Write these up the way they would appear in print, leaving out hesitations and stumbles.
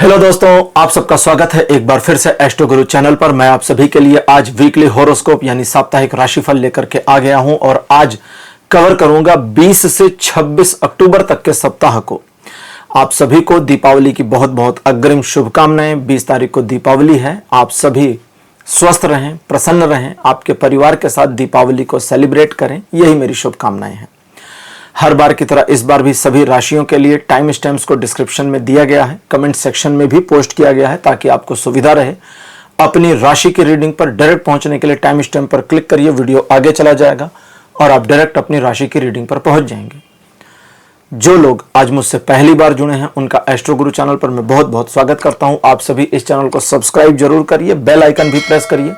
Hello दोस्तों, आप सबका स्वागत है एक बार फिर से एस्ट्रो गुरु चैनल पर। मैं आप सभी के लिए आज वीकली हॉरोस्कोप यानी साप्ताहिक राशिफल लेकर के आ गया हूं और आज कवर करूंगा 20 से 26 अक्टूबर तक के सप्ताह को। आप सभी को दीपावली की बहुत बहुत अग्रिम शुभकामनाएं। 20 तारीख को दीपावली है। आप सभी स्वस्थ रहें, प्रसन्न रहें, आपके परिवार के साथ दीपावली को सेलिब्रेट करें, यही मेरी शुभकामनाएं हैं। हर बार की तरह इस बार भी सभी राशियों के लिए टाइम स्टैम्प्स को डिस्क्रिप्शन में दिया गया है, कमेंट सेक्शन में भी पोस्ट किया गया है ताकि आपको सुविधा रहे। अपनी राशि की रीडिंग पर डायरेक्ट पहुंचने के लिए टाइम स्टैम्प पर क्लिक करिए, वीडियो आगे चला जाएगा और आप डायरेक्ट अपनी राशि की रीडिंग पर पहुंच जाएंगे। जो लोग आज मुझसे पहली बार जुड़े हैं उनका एस्ट्रो गुरु चैनल पर मैं बहुत बहुत स्वागत करता हूं। आप सभी इस चैनल को सब्सक्राइब जरूर करिए, बेल आइकन भी प्रेस करिए,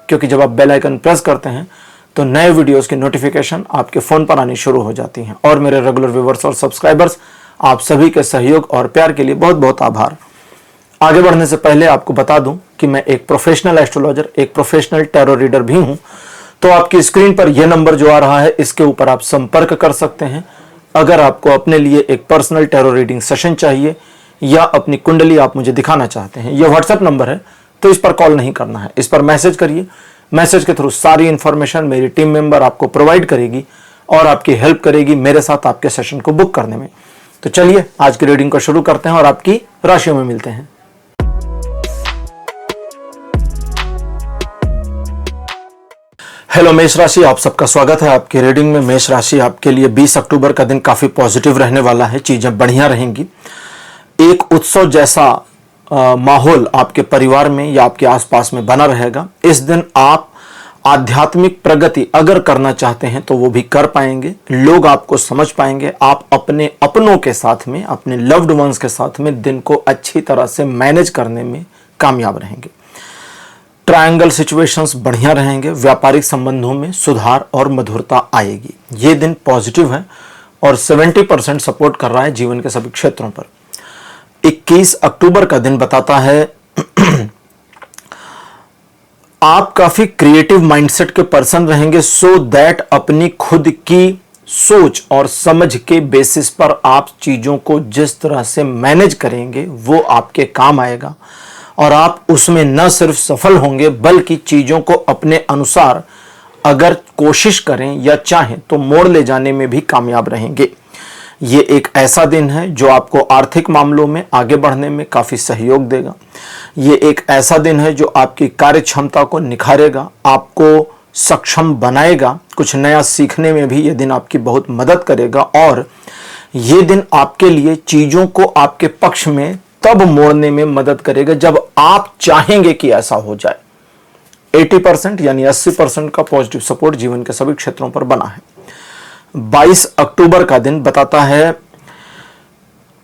क्योंकि जब आप बेल आइकन प्रेस करते हैं तो नए वीडियोस की नोटिफिकेशन आपके फोन पर आनी शुरू हो जाती हैं। और मेरे रेगुलर व्यूवर्स और सब्सक्राइबर्स, आप सभी के सहयोग और प्यार के लिए बहुत बहुत आभार। आगे बढ़ने से पहले आपको बता दूं कि मैं एक प्रोफेशनल एस्ट्रोलॉजर, एक प्रोफेशनल टैरो रीडर भी हूं। तो आपकी स्क्रीन पर यह नंबर जो आ रहा है, इसके ऊपर आप संपर्क कर सकते हैं अगर आपको अपने लिए एक पर्सनल टैरो रीडिंग सेशन चाहिए या अपनी कुंडली आप मुझे दिखाना चाहते हैं। यह व्हाट्सएप नंबर है, तो इस पर कॉल नहीं करना है, इस पर मैसेज करिए। मैसेज के थ्रू सारी इंफॉर्मेशन मेरी टीम मेंबर आपको प्रोवाइड करेगी और आपकी हेल्प करेगी मेरे साथ आपके सेशन को बुक करने में। तो चलिए आज की रीडिंग को शुरू करते हैं और आपकी राशियों में मिलते हैं। हेलो मेष राशि, आप सबका स्वागत है आपकी रीडिंग में। मेष राशि, आपके लिए 20 अक्टूबर का दिन काफी पॉजिटिव रहने वाला है, चीजें बढ़िया रहेंगी। एक उत्सव जैसा माहौल आपके परिवार में या आपके आसपास में बना रहेगा। इस दिन आप आध्यात्मिक प्रगति अगर करना चाहते हैं तो वो भी कर पाएंगे, लोग आपको समझ पाएंगे। आप अपने अपनों के साथ में, अपने लव्ड वंस के साथ में दिन को अच्छी तरह से मैनेज करने में कामयाब रहेंगे। ट्रायंगल सिचुएशंस बढ़िया रहेंगे, व्यापारिक संबंधों में सुधार और मधुरता आएगी। ये दिन पॉजिटिव है और 70% सपोर्ट कर रहा है जीवन के सभी क्षेत्रों पर। 21 अक्टूबर का दिन बताता है आप काफी क्रिएटिव माइंडसेट के पर्सन रहेंगे, सो दैट अपनी खुद की सोच और समझ के बेसिस पर आप चीजों को जिस तरह से मैनेज करेंगे वो आपके काम आएगा और आप उसमें न सिर्फ सफल होंगे बल्कि चीजों को अपने अनुसार अगर कोशिश करें या चाहें तो मोड़ ले जाने में भी कामयाब रहेंगे। ये एक ऐसा दिन है जो आपको आर्थिक मामलों में आगे बढ़ने में काफी सहयोग देगा। ये एक ऐसा दिन है जो आपकी कार्य क्षमता को निखारेगा, आपको सक्षम बनाएगा, कुछ नया सीखने में भी ये दिन आपकी बहुत मदद करेगा। और ये दिन आपके लिए चीजों को आपके पक्ष में तब मोड़ने में मदद करेगा जब आप चाहेंगे कि ऐसा हो जाए। 80% यानी 80% का पॉजिटिव सपोर्ट जीवन के सभी क्षेत्रों पर बना है। 22 अक्टूबर का दिन बताता है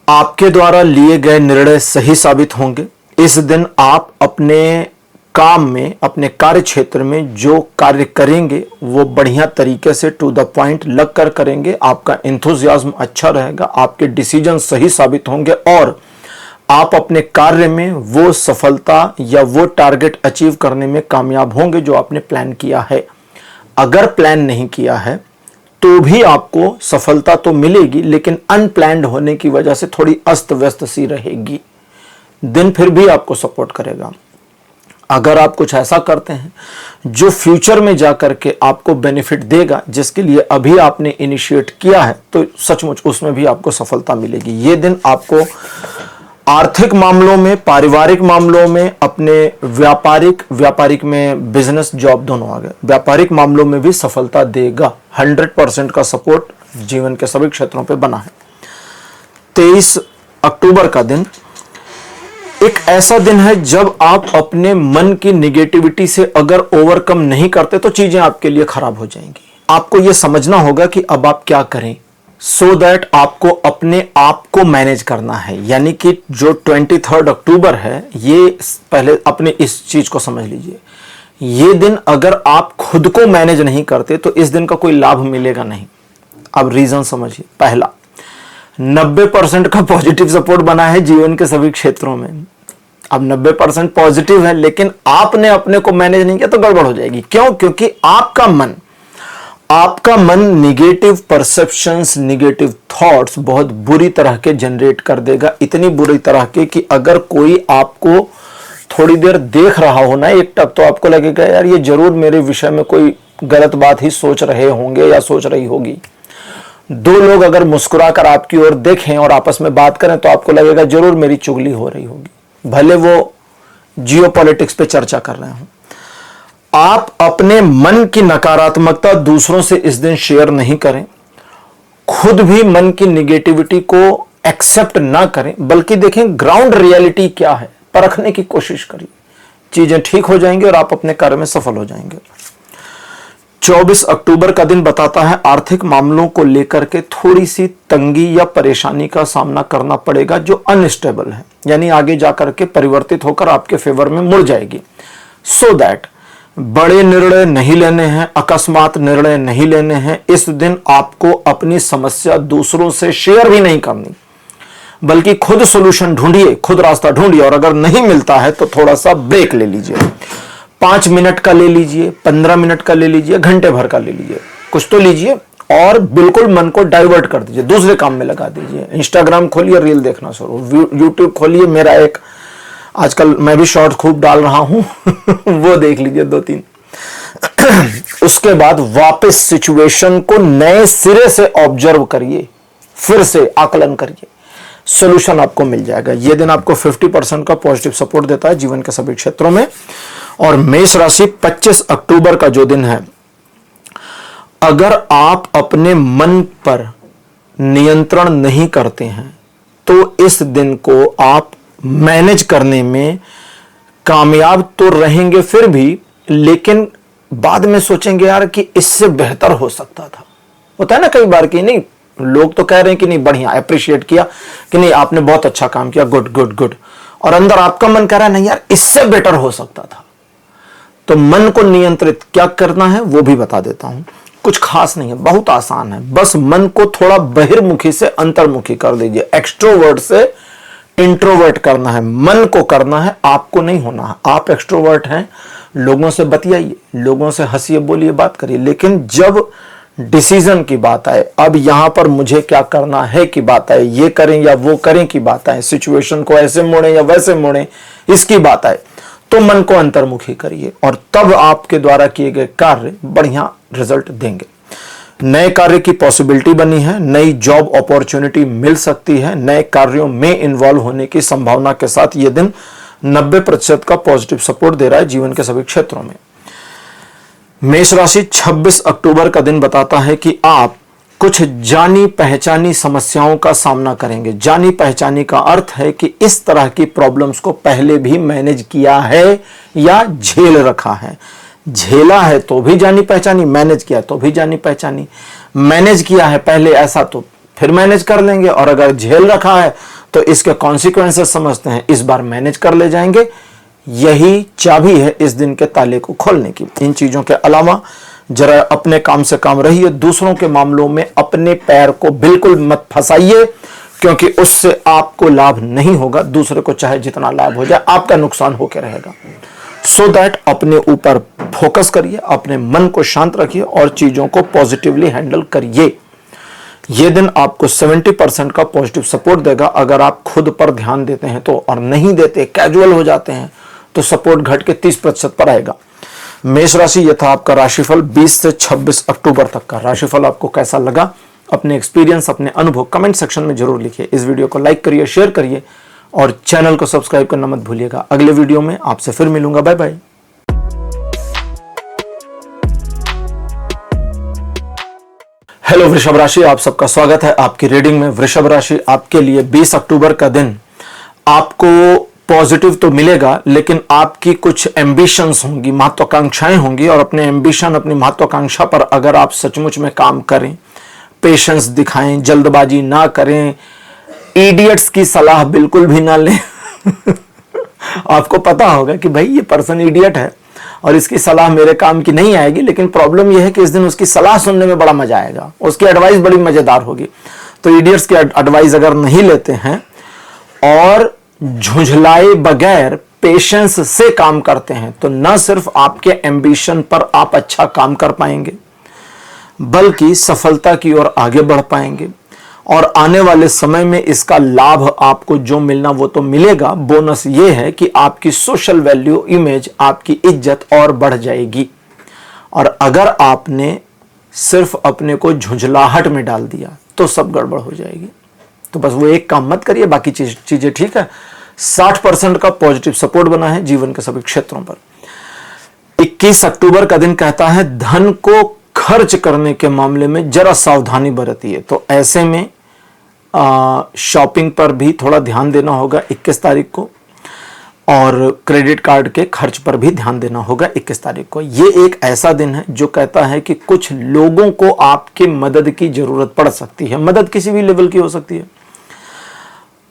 आपके द्वारा लिए गए निर्णय सही साबित होंगे। इस दिन आप अपने काम में, अपने कार्य क्षेत्र में जो कार्य करेंगे वो बढ़िया तरीके से टू द पॉइंट लग कर करेंगे। आपका एंथुसियाज्म अच्छा रहेगा, आपके डिसीजन सही साबित होंगे और आप अपने कार्य में वो सफलता या वो टारगेट अचीव करने में कामयाब होंगे जो आपने प्लान किया है। अगर प्लान नहीं किया है तो भी आपको सफलता तो मिलेगी, लेकिन अनप्लान्ड होने की वजह से थोड़ी अस्त व्यस्त सी रहेगी। दिन फिर भी आपको सपोर्ट करेगा। अगर आप कुछ ऐसा करते हैं जो फ्यूचर में जाकर के आपको बेनिफिट देगा, जिसके लिए अभी आपने इनिशिएट किया है, तो सचमुच उसमें भी आपको सफलता मिलेगी। ये दिन आपको आर्थिक मामलों में, पारिवारिक मामलों में, अपने व्यापारिक में, बिजनेस जॉब दोनों आ गए, व्यापारिक मामलों में भी सफलता देगा। 100% का सपोर्ट जीवन के सभी क्षेत्रों पे बना है। 23 अक्टूबर का दिन एक ऐसा दिन है जब आप अपने मन की निगेटिविटी से अगर ओवरकम नहीं करते तो चीजें आपके लिए खराब हो जाएंगी। आपको यह समझना होगा कि अब आप क्या करें, सो दैट आपको अपने आप को मैनेज करना है। यानी कि जो 23 अक्टूबर है, ये पहले अपने इस चीज को समझ लीजिए। ये दिन अगर आप खुद को मैनेज नहीं करते तो इस दिन का कोई लाभ मिलेगा नहीं। अब रीजन समझिए। पहला, 90% का पॉजिटिव सपोर्ट बना है जीवन के सभी क्षेत्रों में। अब 90% पॉजिटिव है, लेकिन आपने अपने को मैनेज नहीं किया तो गड़बड़ हो जाएगी। क्यों? क्योंकि आपका मन आपका मन निगेटिव परसेप्शंस, निगेटिव थॉट्स बहुत बुरी तरह के जनरेट कर देगा, इतनी बुरी तरह के कि अगर कोई आपको थोड़ी देर देख रहा हो ना एक टक, तो आपको लगेगा यार ये जरूर मेरे विषय में कोई गलत बात ही सोच रहे होंगे या सोच रही होगी। दो लोग अगर मुस्कुराकर आपकी ओर देखें और आपस में बात करें तो आपको लगेगा जरूर मेरी चुगली हो रही होगी, भले वो जियोपॉलिटिक्स पे चर्चा कर रहे हो। आप अपने मन की नकारात्मकता दूसरों से इस दिन शेयर नहीं करें, खुद भी मन की निगेटिविटी को एक्सेप्ट ना करें, बल्कि देखें ग्राउंड रियलिटी क्या है, परखने की कोशिश करिए। चीजें ठीक हो जाएंगी और आप अपने कार्य में सफल हो जाएंगे। 24 अक्टूबर का दिन बताता है आर्थिक मामलों को लेकर के थोड़ी सी तंगी या परेशानी का सामना करना पड़ेगा जो अनस्टेबल है, यानी आगे जाकर के परिवर्तित होकर आपके फेवर में मुड़ जाएगी। सो दैट बड़े निर्णय नहीं लेने हैं, अकस्मात निर्णय नहीं लेने हैं। इस दिन आपको अपनी समस्या दूसरों से शेयर भी नहीं करनी, बल्कि खुद सॉल्यूशन ढूंढिए, खुद रास्ता ढूंढिए, और अगर नहीं मिलता है तो थोड़ा सा ब्रेक ले लीजिए। 5 मिनट का ले लीजिए, 15 मिनट का ले लीजिए, घंटे भर का ले लीजिए, कुछ तो लीजिए और बिल्कुल मन को डाइवर्ट कर दीजिए, दूसरे काम में लगा दीजिए। इंस्टाग्राम खोलिए, रील देखना शुरू, यूट्यूब खोलिए, मेरा एक आजकल मैं भी शॉर्ट खूब डाल रहा हूं वो देख लीजिए 2-3। उसके बाद वापस सिचुएशन को नए सिरे से ऑब्जर्व करिए, फिर से आकलन करिए, सॉल्यूशन आपको मिल जाएगा। यह दिन आपको 50% का पॉजिटिव सपोर्ट देता है जीवन के सभी क्षेत्रों में। और मेष राशि 25 अक्टूबर का जो दिन है, अगर आप अपने मन पर नियंत्रण नहीं करते हैं तो इस दिन को आप मैनेज करने में कामयाब तो रहेंगे फिर भी, लेकिन बाद में सोचेंगे यार कि इससे बेहतर हो सकता था। होता है ना कई बार कि नहीं, लोग तो कह रहे हैं कि नहीं बढ़िया, अप्रिशिएट किया कि नहीं आपने बहुत अच्छा काम किया, गुड गुड गुड, और अंदर आपका मन कह रहा है नहीं यार इससे बेटर हो सकता था। तो मन को नियंत्रित क्या करना है वो भी बता देता हूं। कुछ खास नहीं है, बहुत आसान है, बस मन को थोड़ा बहिर्मुखी से अंतर्मुखी कर दीजिए। एक्सट्रोवर्ट से इंट्रोवर्ट करना है, मन को करना है, आपको नहीं होना है। आप एक्सट्रोवर्ट हैं, लोगों से बतियाइए, लोगों से हंसिए, बोलिए, बात करिए, लेकिन जब डिसीजन की बात आए, अब यहां पर मुझे क्या करना है की बात आए, ये करें या वो करें की बात आए, सिचुएशन को ऐसे मोड़ें या वैसे मोड़ें इसकी बात आए, तो मन को अंतर्मुखी करिए और तब आपके द्वारा किए गए कार्य बढ़िया रिजल्ट देंगे। नए कार्य की पॉसिबिलिटी बनी है, नई जॉब अपॉर्चुनिटी मिल सकती है, नए कार्यों में इन्वॉल्व होने की संभावना के साथ यह दिन 90% का पॉजिटिव सपोर्ट दे रहा है जीवन के सभी क्षेत्रों में। मेष राशि 26 अक्टूबर का दिन बताता है कि आप कुछ जानी पहचानी समस्याओं का सामना करेंगे। जानी पहचानी का अर्थ है कि इस तरह की प्रॉब्लम्स को पहले भी मैनेज किया है या झेल रखा है। झेला है तो भी जानी पहचानी, मैनेज किया तो भी जानी पहचानी। मैनेज किया है पहले ऐसा तो फिर मैनेज कर लेंगे, और अगर झेल रखा है तो इसके कॉन्सिक्वेंसेस समझते हैं, इस बार मैनेज कर ले जाएंगे। यही चाबी है इस दिन के ताले को खोलने की। इन चीजों के अलावा जरा अपने काम से काम रहिए, दूसरों के मामलों में अपने पैर को बिल्कुल मत फंसाइए, क्योंकि उससे आपको लाभ नहीं होगा। दूसरे को चाहे जितना लाभ हो जाए, आपका नुकसान होकर रहेगा। सो दैट अपने ऊपर फोकस करिए, अपने मन को शांत रखिए और चीजों को पॉजिटिवली हैंडल करिए। यह दिन आपको 70% का पॉजिटिव सपोर्ट देगा अगर आप खुद पर ध्यान देते हैं तो, और नहीं देते, कैजुअल हो जाते हैं तो सपोर्ट घट के 30% पर आएगा। मेष राशि, यह था आपका राशिफल 20 से 26 अक्टूबर तक का। राशिफल आपको कैसा लगा, अपने एक्सपीरियंस, अपने अनुभव कमेंट सेक्शन में जरूर लिखिए। इस वीडियो को लाइक करिए, शेयर करिए और चैनल को सब्सक्राइब करना मत भूलिएगा। अगले वीडियो में आपसे फिर मिलूंगा। Bye bye. हेलो वृषभ राशि, आप सबका स्वागत है आपकी रीडिंग में। वृषभ राशि, आपके लिए 20 अक्टूबर का दिन आपको पॉजिटिव तो मिलेगा, लेकिन आपकी कुछ एम्बिशंस होंगी, महत्वाकांक्षाएं होंगी, और अपने एम्बिशन, अपनी महत्वाकांक्षा पर अगर आप सचमुच में काम करें, पेशेंस दिखाएं, जल्दबाजी ना करें, इडियट्स की सलाह बिल्कुल भी ना लें आपको पता होगा कि भाई ये पर्सन इडियट है और इसकी सलाह मेरे काम की नहीं आएगी, लेकिन प्रॉब्लम यह है कि इस दिन उसकी सलाह सुनने में बड़ा मजा आएगा, उसकी एडवाइस बड़ी मजेदार होगी। तो इडियट्स की एडवाइस अगर नहीं लेते हैं और झुंझलाए बगैर पेशेंस से काम करते हैं तो न सिर्फ आपके एम्बिशन पर आप अच्छा काम कर पाएंगे, बल्कि सफलता की ओर आगे बढ़ पाएंगे। और आने वाले समय में इसका लाभ आपको जो मिलना वो तो मिलेगा, बोनस ये है कि आपकी सोशल वैल्यू, इमेज, आपकी इज्जत और बढ़ जाएगी। और अगर आपने सिर्फ अपने को झुंझलाहट में डाल दिया तो सब गड़बड़ हो जाएगी। तो बस वो एक काम मत करिए, बाकी चीजें ठीक है। 60% का पॉजिटिव सपोर्ट बना है जीवन के सभी क्षेत्रों पर। 21 अक्टूबर का दिन कहता है धन को खर्च करने के मामले में जरा सावधानी बरतिए। तो ऐसे में शॉपिंग पर भी थोड़ा ध्यान देना होगा 21 तारीख को, और क्रेडिट कार्ड के खर्च पर भी ध्यान देना होगा 21 तारीख को। ये एक ऐसा दिन है जो कहता है कि कुछ लोगों को आपकी मदद की जरूरत पड़ सकती है। मदद किसी भी लेवल की हो सकती है।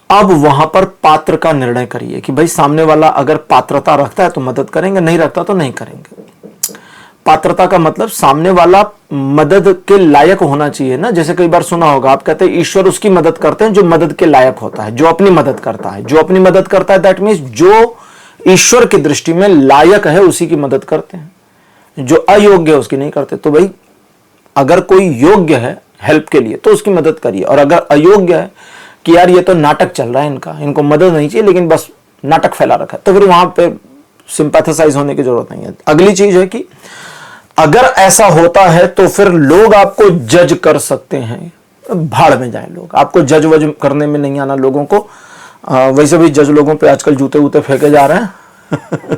अब वहां पर पात्र का निर्णय करिए कि भाई सामने वाला अगर पात्रता रखता है तो मदद करेंगे, नहीं रखता तो नहीं करेंगे। पात्रता का मतलब सामने वाला मदद के लायक होना चाहिए ना। जैसे कई बार सुना होगा, आप कहते हैं ईश्वर उसकी मदद करते हैं जो मदद के लायक होता है, जो अपनी मदद करता है। जो अपनी मदद करता है दैट मीन्स जो ईश्वर की दृष्टि में लायक है उसी की मदद करते हैं, जो अयोग्य है उसकी नहीं करते। तो भाई अगर कोई योग्य है हेल्प के लिए तो उसकी मदद करिए, और अगर अयोग्य है कि यार ये तो नाटक चल रहा है इनका, इनको मदद नहीं चाहिए लेकिन बस नाटक फैला रखा है, तो फिर वहां पे सिंपैथेसाइज होने की जरूरत नहीं है। अगली चीज है कि अगर ऐसा होता है तो फिर लोग आपको जज कर सकते हैं। भाड़ में जाए लोग, आपको जज वज करने में नहीं आना लोगों को। वैसे भी जज लोगों पे आजकल जूते वूते फेंके जा रहे हैं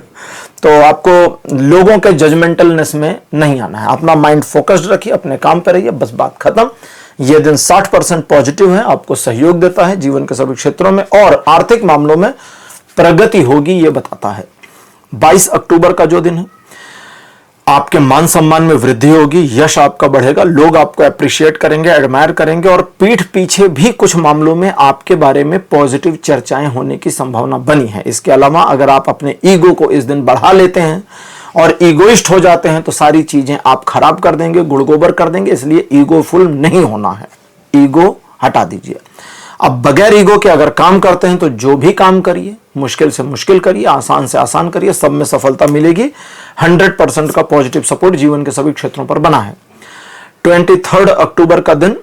तो आपको लोगों के जजमेंटलनेस में नहीं आना है। अपना माइंड फोकस्ड रखिए, अपने काम पे रहिए, बस बात खत्म। यह दिन 60% पॉजिटिव है, आपको सहयोग देता है जीवन के सभी क्षेत्रों में, और आर्थिक मामलों में प्रगति होगी ये बताता है। 22 अक्टूबर का जो दिन है, आपके मान सम्मान में वृद्धि होगी, यश आपका बढ़ेगा, लोग आपको अप्रिशिएट करेंगे, एडमायर करेंगे, और पीठ पीछे भी कुछ मामलों में आपके बारे में पॉजिटिव चर्चाएं होने की संभावना बनी है। इसके अलावा अगर आप अपने ईगो को इस दिन बढ़ा लेते हैं और ईगोइस्ट हो जाते हैं तो सारी चीजें आप खराब कर देंगे, गुड़गोबर कर देंगे। इसलिए ईगोफुल नहीं होना है, ईगो हटा दीजिए। अब बगैर ईगो के अगर काम करते हैं तो जो भी काम करिए मुश्किल से मुश्किल करिए, आसान से आसान करिए, सब में सफलता मिलेगी। 100% का पॉजिटिव सपोर्ट जीवन के सभी क्षेत्रों पर बना है। 23 अक्टूबर का दिन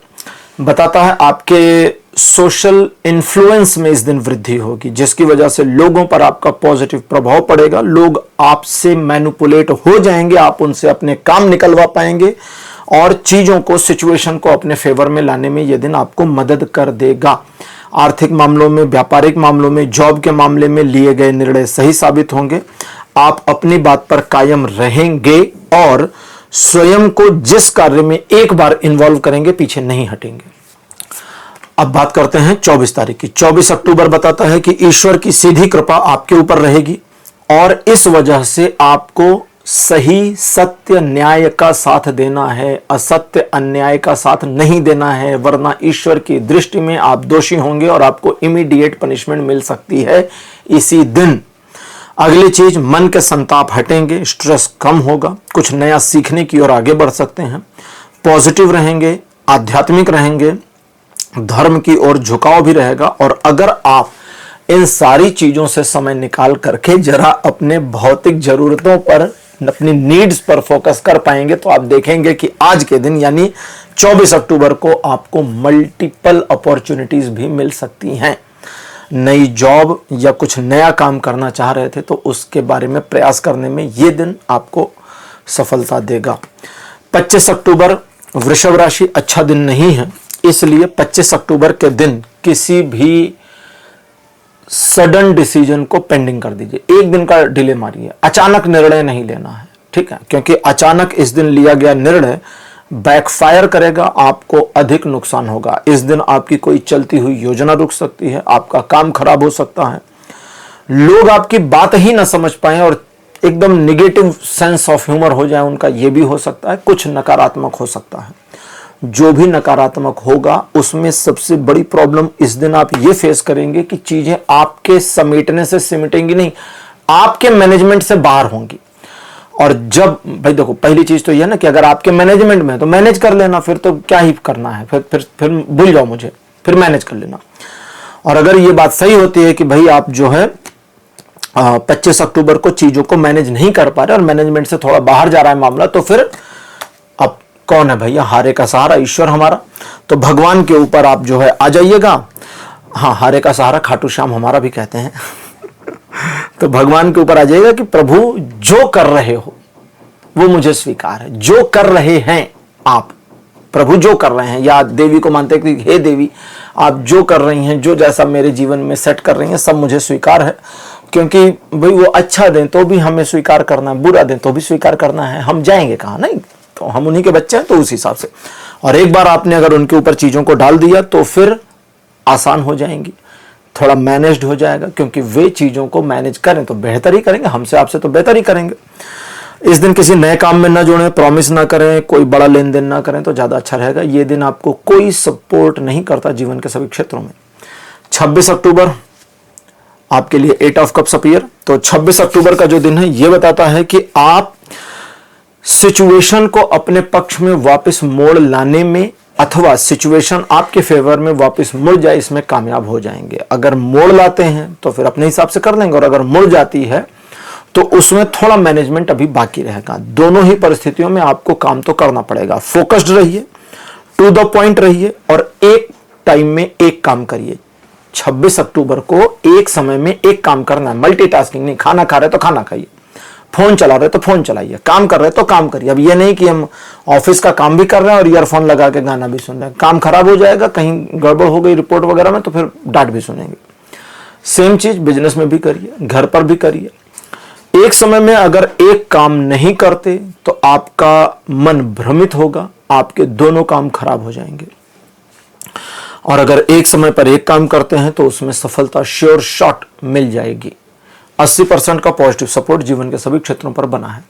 बताता है आपके सोशल इन्फ्लुएंस में इस दिन वृद्धि होगी, जिसकी वजह से लोगों पर आपका पॉजिटिव प्रभाव पड़ेगा। लोग आपसे मैनिपुलेट हो जाएंगे, आप उनसे अपने काम निकलवा पाएंगे, और चीजों को, सिचुएशन को अपने फेवर में लाने में यह दिन आपको मदद कर देगा। आर्थिक मामलों में, व्यापारिक मामलों में, जॉब के मामले में लिए गए निर्णय सही साबित होंगे। आप अपनी बात पर कायम रहेंगे और स्वयं को जिस कार्य में एक बार इन्वॉल्व करेंगे पीछे नहीं हटेंगे। अब बात करते हैं 24 तारीख की। 24 अक्टूबर बताता है कि ईश्वर की सीधी कृपा आपके ऊपर रहेगी, और इस वजह से आपको सही, सत्य, न्याय का साथ देना है, असत्य, अन्याय का साथ नहीं देना है, वरना ईश्वर की दृष्टि में आप दोषी होंगे और आपको इमीडिएट पनिशमेंट मिल सकती है इसी दिन। अगली चीज, मन के संताप हटेंगे, स्ट्रेस कम होगा, कुछ नया सीखने की ओर आगे बढ़ सकते हैं, पॉजिटिव रहेंगे, आध्यात्मिक रहेंगे, धर्म की ओर झुकाव भी रहेगा। और अगर आप इन सारी चीजों से समय निकाल करके जरा अपने भौतिक जरूरतों पर, अपनी नीड्स पर फोकस कर पाएंगे तो आप देखेंगे कि आज के दिन यानी 24 अक्टूबर को आपको मल्टीपल अपॉर्चुनिटीज भी मिल सकती हैं। नई जॉब या कुछ नया काम करना चाह रहे थे तो उसके बारे में प्रयास करने में यह दिन आपको सफलता देगा। 25 अक्टूबर वृषभ राशि अच्छा दिन नहीं है, इसलिए 25 अक्टूबर के दिन किसी भी सडन डिसीजन को पेंडिंग कर दीजिए, एक दिन का डिले मारिए। अचानक निर्णय नहीं लेना है, ठीक है, क्योंकि अचानक इस दिन लिया गया निर्णय बैकफायर करेगा, आपको अधिक नुकसान होगा। इस दिन आपकी कोई चलती हुई योजना रुक सकती है, आपका काम खराब हो सकता है, लोग आपकी बात ही ना समझ पाए और एकदम निगेटिव सेंस ऑफ ह्यूमर हो जाए उनका, यह भी हो सकता है। कुछ नकारात्मक हो सकता है। जो भी नकारात्मक होगा उसमें सबसे बड़ी प्रॉब्लम इस दिन आप ये फेस करेंगे कि चीजें आपके समेटने से सिमटेंगी नहीं, आपके मैनेजमेंट से बाहर होंगी। और जब भाई देखो, पहली चीज तो यह ना कि अगर आपके मैनेजमेंट में है तो मैनेज कर लेना, फिर तो क्या ही करना है, फिर भूल जाओ मुझे, फिर मैनेज कर लेना। और अगर ये बात सही होती है कि भाई आप जो है 25 अक्टूबर को चीजों को मैनेज नहीं कर पा रहे और मैनेजमेंट से थोड़ा बाहर जा रहा है मामला, तो फिर कौन है भैया? हारे का सहारा ईश्वर हमारा। तो भगवान के ऊपर आप जो है आ जाइएगा। हाँ, हारे का सहारा खाटू श्याम हमारा भी कहते हैं। तो भगवान के ऊपर आ जाइएगा कि प्रभु जो कर रहे हो वो मुझे स्वीकार है। जो कर रहे हैं आप, प्रभु जो कर रहे हैं, या देवी को मानते हैं कि हे देवी आप जो कर रही हैं, जो जैसा मेरे जीवन में सेट कर रही हैं, सब मुझे स्वीकार है। क्योंकि भाई वो अच्छा दें तो भी हमें स्वीकार करना है, बुरा दें तो भी स्वीकार करना है, हम जाएंगे कहाँ? नहीं, तो हम उन्हीं के बच्चे हैं, तो उस हिसाब से। और एक बार आपने अगर उनके ऊपर चीज़ों को डाल दिया तो फिर आसान हो जाएंगी, थोड़ा मैनेज्ड हो जाएगा, क्योंकि वे चीज़ों को मैनेज करें तो बेहतर ही करेंगे, हमसे आपसे तो बेहतर ही करेंगे। इस दिन किसी नए काम में ना जुड़ें, प्रॉमिस ना करें, कोई बड़ा लेन देन ना करें तो ज़्यादा अच्छा रहेगा। ये दिन आपको कोई सपोर्ट नहीं करता जीवन के सभी क्षेत्रों में। 26 अक्टूबर आपके लिए 8 ऑफ कप्स अपीयर। तो 26 अक्टूबर का जो दिन है ये बताता है कि आप सिचुएशन को अपने पक्ष में वापस मोड़ लाने में, अथवा सिचुएशन आपके फेवर में वापस मुड़ जाए, इसमें कामयाब हो जाएंगे। अगर मोड़ लाते हैं तो फिर अपने हिसाब से कर लेंगे, और अगर मुड़ जाती है तो उसमें थोड़ा मैनेजमेंट अभी बाकी रहेगा। दोनों ही परिस्थितियों में आपको काम तो करना पड़ेगा। फोकस्ड रहिए, टू द पॉइंट रहिए, और एक टाइम में एक काम करिए। 26 अक्टूबर को एक समय में एक काम करना है, मल्टीटास्किंग नहीं। खाना खा रहे तो खाना खाइए, फोन चला रहे तो फोन चलाइए, काम कर रहे तो काम करिए। अब ये नहीं कि हम ऑफिस का काम भी कर रहे हैं और ईयरफोन लगा के गाना भी सुन रहे हैं, काम खराब हो जाएगा, कहीं गड़बड़ हो गई रिपोर्ट वगैरह में तो फिर डांट भी सुनेंगे। सेम चीज बिजनेस में भी करिए, घर पर भी करिए। एक समय में अगर एक काम नहीं करते तो आपका मन भ्रमित होगा, आपके दोनों काम खराब हो जाएंगे। और अगर एक समय पर एक काम करते हैं तो उसमें सफलता श्योर शॉट मिल जाएगी। 80% का पॉजिटिव सपोर्ट जीवन के सभी क्षेत्रों पर बना है।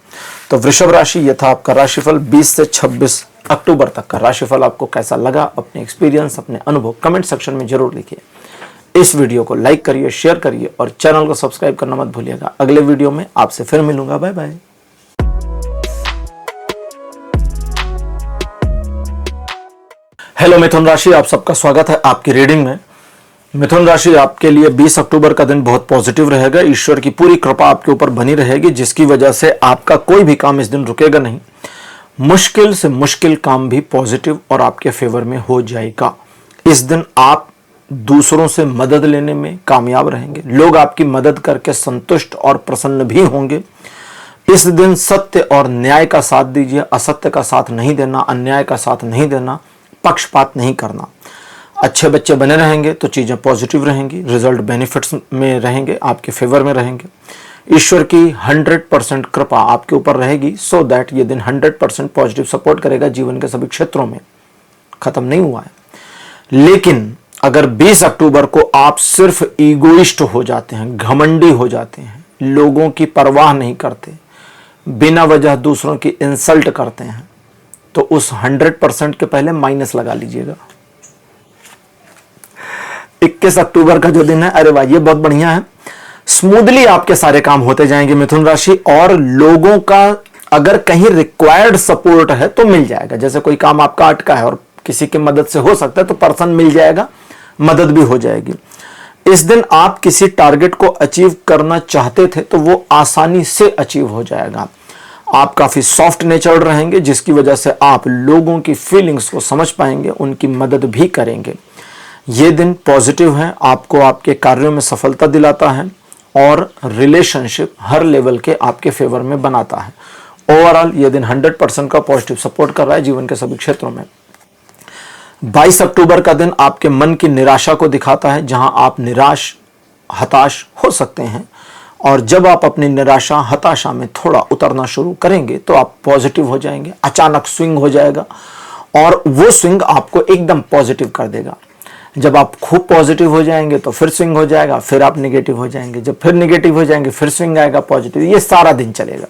तो वृषभ राशि, यह था आपका राशिफल 20 से 26 अक्टूबर तक का राशिफल। आपको कैसा लगा? अपने एक्सपीरियंस, अपने अनुभव कमेंट सेक्शन में जरूर लिखिए। इस वीडियो को लाइक करिए, शेयर करिए और चैनल को सब्सक्राइब करना मत भूलिएगा। अगले वीडियो में आपसे फिर मिलूंगा। Bye bye. हेलो मिथुन राशि, आप सबका स्वागत है आपकी रीडिंग में। मिथुन राशि, आपके लिए 20 अक्टूबर का दिन बहुत पॉजिटिव रहेगा। ईश्वर की पूरी कृपा आपके ऊपर बनी रहेगी, जिसकी वजह से आपका कोई भी काम इस दिन रुकेगा नहीं। मुश्किल से मुश्किल काम भी पॉजिटिव और आपके फेवर में हो जाएगा। इस दिन आप दूसरों से मदद लेने में कामयाब रहेंगे। लोग आपकी मदद करके संतुष्ट और प्रसन्न भी होंगे। इस दिन सत्य और न्याय का साथ दीजिए, असत्य का साथ नहीं देना, अन्याय का साथ नहीं देना, पक्षपात नहीं करना। अच्छे बच्चे बने रहेंगे तो चीज़ें पॉजिटिव रहेंगी, रिजल्ट बेनिफिट्स में रहेंगे, आपके फेवर में रहेंगे। ईश्वर की 100% कृपा आपके ऊपर रहेगी, सो दैट ये दिन 100% पॉजिटिव सपोर्ट करेगा जीवन के सभी क्षेत्रों में। खत्म नहीं हुआ है। लेकिन अगर 20 अक्टूबर को आप सिर्फ ईगोइस्ट हो जाते हैं, घमंडी हो जाते हैं, लोगों की परवाह नहीं करते, बिना वजह दूसरों की इंसल्ट करते हैं, तो उस 100% के पहले माइनस लगा लीजिएगा। 21 अक्टूबर का जो दिन है, अरे वाह, ये बहुत बढ़िया है। स्मूथली आपके सारे काम होते जाएंगे मिथुन राशि, और लोगों का अगर कहीं रिक्वायर्ड सपोर्ट है तो मिल जाएगा। जैसे कोई काम आपका अटका है और किसी की मदद से हो सकता है तो पर्सन मिल जाएगा, मदद भी हो जाएगी। इस दिन आप किसी टारगेट को अचीव करना चाहते थे तो वो आसानी से अचीव हो जाएगा। आप काफी सॉफ्ट नेचर्ड रहेंगे, जिसकी वजह से आप लोगों की फीलिंग्स को समझ पाएंगे, उनकी मदद भी करेंगे। ये दिन पॉजिटिव है, आपको आपके कार्यों में सफलता दिलाता है और रिलेशनशिप हर लेवल के आपके फेवर में बनाता है। ओवरऑल ये दिन 100% का पॉजिटिव सपोर्ट कर रहा है जीवन के सभी क्षेत्रों में। 22 अक्टूबर का दिन आपके मन की निराशा को दिखाता है, जहां आप निराश, हताश हो सकते हैं। और जब आप अपनी निराशा, हताशा में थोड़ा उतरना शुरू करेंगे तो आप पॉजिटिव हो जाएंगे। अचानक स्विंग हो जाएगा और वो स्विंग आपको एकदम पॉजिटिव कर देगा। जब आप खूब पॉजिटिव हो जाएंगे तो फिर स्विंग हो जाएगा, फिर आप नेगेटिव हो जाएंगे, जब फिर नेगेटिव हो जाएंगे फिर स्विंग आएगा पॉजिटिव। ये सारा दिन चलेगा।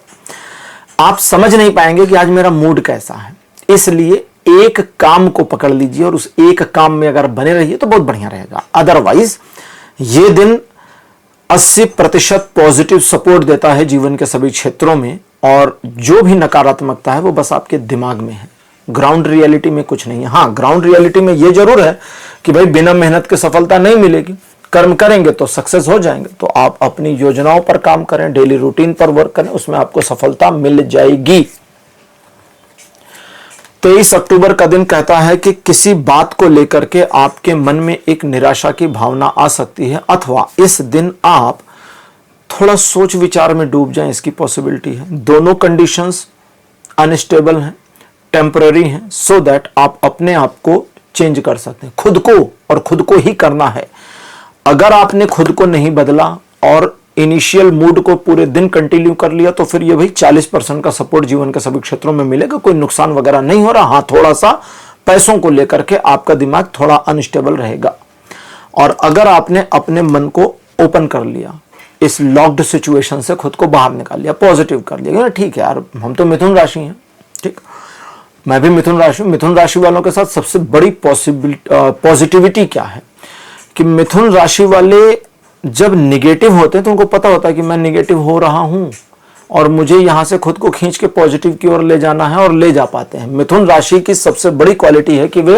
आप समझ नहीं पाएंगे कि आज मेरा मूड कैसा है। इसलिए एक काम को पकड़ लीजिए और उस एक काम में अगर बने रहिए तो बहुत बढ़िया रहेगा। अदरवाइज ये दिन 80% पॉजिटिव सपोर्ट देता है जीवन के सभी क्षेत्रों में, और जो भी नकारात्मकता है वो बस आपके दिमाग में है, ग्राउंड रियलिटी में कुछ नहीं है। हाँ, ग्राउंड रियलिटी में ये जरूर है कि भाई बिना मेहनत के सफलता नहीं मिलेगी, कर्म करेंगे तो सक्सेस हो जाएंगे। तो आप अपनी योजनाओं पर काम करें, डेली रूटीन पर वर्क करें, उसमें आपको सफलता मिल जाएगी। 23 अक्टूबर का दिन कहता है कि किसी बात को लेकर के आपके मन में एक निराशा की भावना आ सकती है, अथवा इस दिन आप थोड़ा सोच विचार में डूब जाएं, इसकी पॉसिबिलिटी है। दोनों कंडीशंस अनस्टेबल हैं, टेम्पररी हैं, सो दैट आप अपने आप को चेंज कर सकते हैं। खुद को, और खुद को ही करना है। अगर आपने खुद को नहीं बदला और इनिशियल मूड को पूरे दिन कंटिन्यू कर लिया तो फिर ये भाई 40% का सपोर्ट जीवन के सभी क्षेत्रों में मिलेगा, कोई नुकसान वगैरह नहीं हो रहा। हाँ, थोड़ा सा पैसों को लेकर के आपका दिमाग थोड़ा अनस्टेबल रहेगा। और अगर आपने अपने मन को ओपन कर लिया, इस लॉक्ड सिचुएशन से खुद को बाहर निकाल लिया, पॉजिटिव कर लिया, ठीक है यार, हम तो मिथुन राशि हैं, ठीक, मैं भी मिथुन राशि। मिथुन राशि वालों के साथ सबसे बड़ी पॉजिटिविटी क्या है कि मिथुन राशि वाले जब निगेटिव होते हैं तो उनको पता होता है कि मैं निगेटिव हो रहा हूं और मुझे यहां से खुद को खींच के पॉजिटिव की ओर ले जाना है, और ले जा पाते हैं। मिथुन राशि की सबसे बड़ी क्वालिटी है कि वे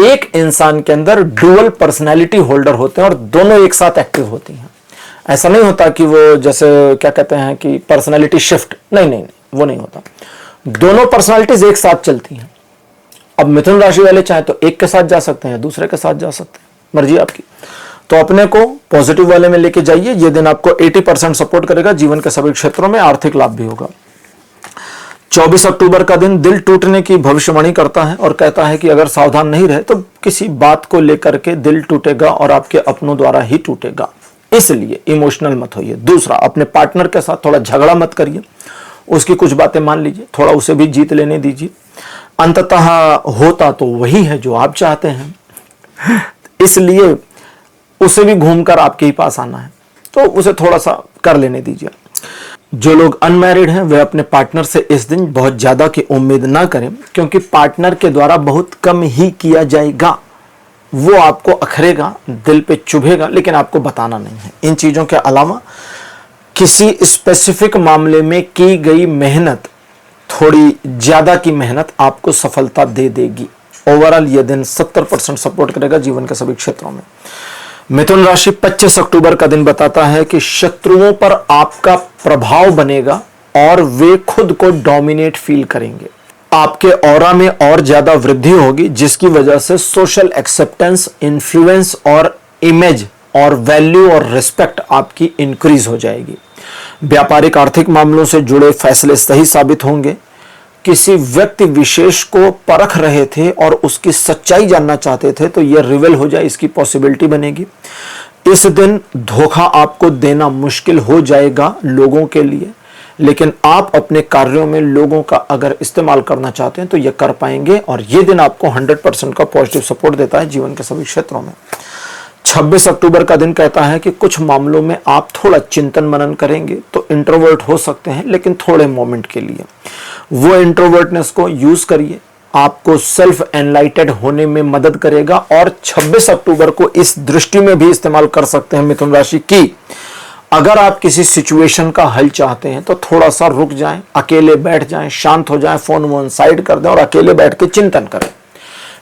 एक इंसान के अंदर डुअल पर्सनैलिटी होल्डर होते हैं और दोनों एक साथ एक्टिव होती हैं। ऐसा नहीं होता कि वो जैसे क्या कहते हैं कि पर्सनैलिटी शिफ्ट, नहीं, वो नहीं होता। दोनों पर्सनैलिटीज एक साथ चलती हैं। अब मिथुन राशि वाले चाहे तो एक के साथ जा सकते हैं, दूसरे के साथ जा सकते हैं, मर्जी आपकी। तो अपने को पॉजिटिव वाले में लेके जाइए। यह दिन आपको 80% सपोर्ट करेगा, जीवन के सभी क्षेत्रों में आर्थिक लाभ भी होगा। 24 अक्टूबर का दिन दिल टूटने की भविष्यवाणी करता है और कहता है कि अगर सावधान नहीं रहे तो किसी बात को लेकर के दिल टूटेगा और आपके अपनों द्वारा ही टूटेगा, इसलिए इमोशनल मत होइए। दूसरा, अपने पार्टनर के साथ थोड़ा झगड़ा मत करिए, उसकी कुछ बातें मान लीजिए, थोड़ा उसे भी जीत लेने दीजिए। अंततः होता तो वही है जो आप चाहते हैं, इसलिए उसे भी घूमकर आपके ही पास आना है, तो उसे थोड़ा सा कर लेने दीजिए। जो लोग अनमैरिड हैं वे अपने पार्टनर से इस दिन बहुत ज्यादा की उम्मीद ना करें, क्योंकि पार्टनर के द्वारा बहुत कम ही किया जाएगा। वो आपको अखरेगा, दिल पे चुभेगा, लेकिन आपको बताना नहीं है। इन चीजों के अलावा किसी स्पेसिफिक मामले में की गई मेहनत, थोड़ी ज्यादा की मेहनत आपको सफलता दे देगी। ओवरऑल यह दिन 70% सपोर्ट करेगा जीवन के सभी क्षेत्रों में। मिथुन राशि 25 अक्टूबर का दिन बताता है कि शत्रुओं पर आपका प्रभाव बनेगा और वे खुद को डोमिनेट फील करेंगे। आपके ऑरा में और ज्यादा वृद्धि होगी, जिसकी वजह से सोशल एक्सेप्टेंस, इन्फ्लुएंस और इमेज और वैल्यू और रिस्पेक्ट आपकी इंक्रीज हो जाएगी। व्यापारिक आर्थिक मामलों से जुड़े फैसले सही साबित होंगे। किसी व्यक्ति विशेष को परख रहे थे और उसकी सच्चाई जानना चाहते थे तो यह रिवील हो जाए, इसकी पॉसिबिलिटी बनेगी। इस दिन धोखा आपको देना मुश्किल हो जाएगा लोगों के लिए, लेकिन आप अपने कार्यों में लोगों का अगर इस्तेमाल करना चाहते हैं तो यह कर पाएंगे, और यह दिन आपको 100% का पॉजिटिव सपोर्ट देता है जीवन के सभी क्षेत्रों में। 26 अक्टूबर का दिन कहता है कि कुछ मामलों में आप थोड़ा चिंतन मनन करेंगे तो इंट्रोवर्ट हो सकते हैं, लेकिन थोड़े मोमेंट के लिए। वो इंट्रोवर्टनेस को यूज करिए, आपको सेल्फ एनलाइटेड होने में मदद करेगा। और 26 अक्टूबर को इस दृष्टि में भी इस्तेमाल कर सकते हैं मिथुन राशि की, अगर आप किसी सिचुएशन का हल चाहते हैं तो थोड़ा सा रुक जाएं, अकेले बैठ जाएं, शांत हो जाएं, फोन वोन साइड कर दें और अकेले बैठ के चिंतन करें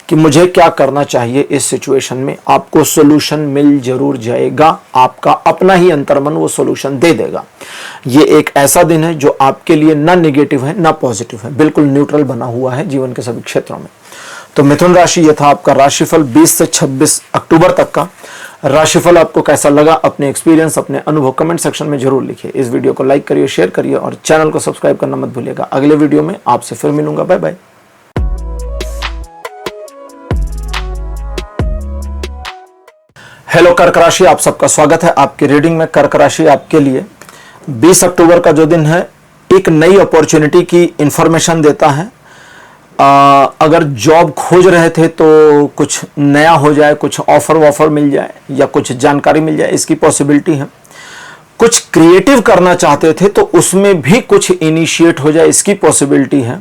कि मुझे क्या करना चाहिए इस सिचुएशन में। आपको सॉल्यूशन मिल जरूर जाएगा, आपका अपना ही अंतर्मन वो सॉल्यूशन दे देगा। ये एक ऐसा दिन है जो आपके लिए ना नेगेटिव है ना पॉजिटिव है, बिल्कुल न्यूट्रल बना हुआ है जीवन के सभी क्षेत्रों में। तो मिथुन राशि, ये था आपका राशिफल 20 से 26 अक्टूबर तक का। राशिफल आपको कैसा लगा, अपने एक्सपीरियंस, अपने अनुभव कमेंट सेक्शन में जरूर लिखिए। इस वीडियो को लाइक करिए, शेयर करिए और चैनल को सब्सक्राइब करना मत भूलिएगा। अगले वीडियो में आपसे फिर मिलूंगा। Bye bye. हेलो कर्क राशि, आप सबका स्वागत है आपकी रीडिंग में। कर्क राशि आपके लिए 20 अक्टूबर का जो दिन है एक नई अपॉर्चुनिटी की इंफॉर्मेशन देता है। अगर जॉब खोज रहे थे तो कुछ नया हो जाए, कुछ ऑफर वॉफर मिल जाए या कुछ जानकारी मिल जाए, इसकी पॉसिबिलिटी है। कुछ क्रिएटिव करना चाहते थे तो उसमें भी कुछ इनिशिएट हो जाए, इसकी पॉसिबिलिटी है।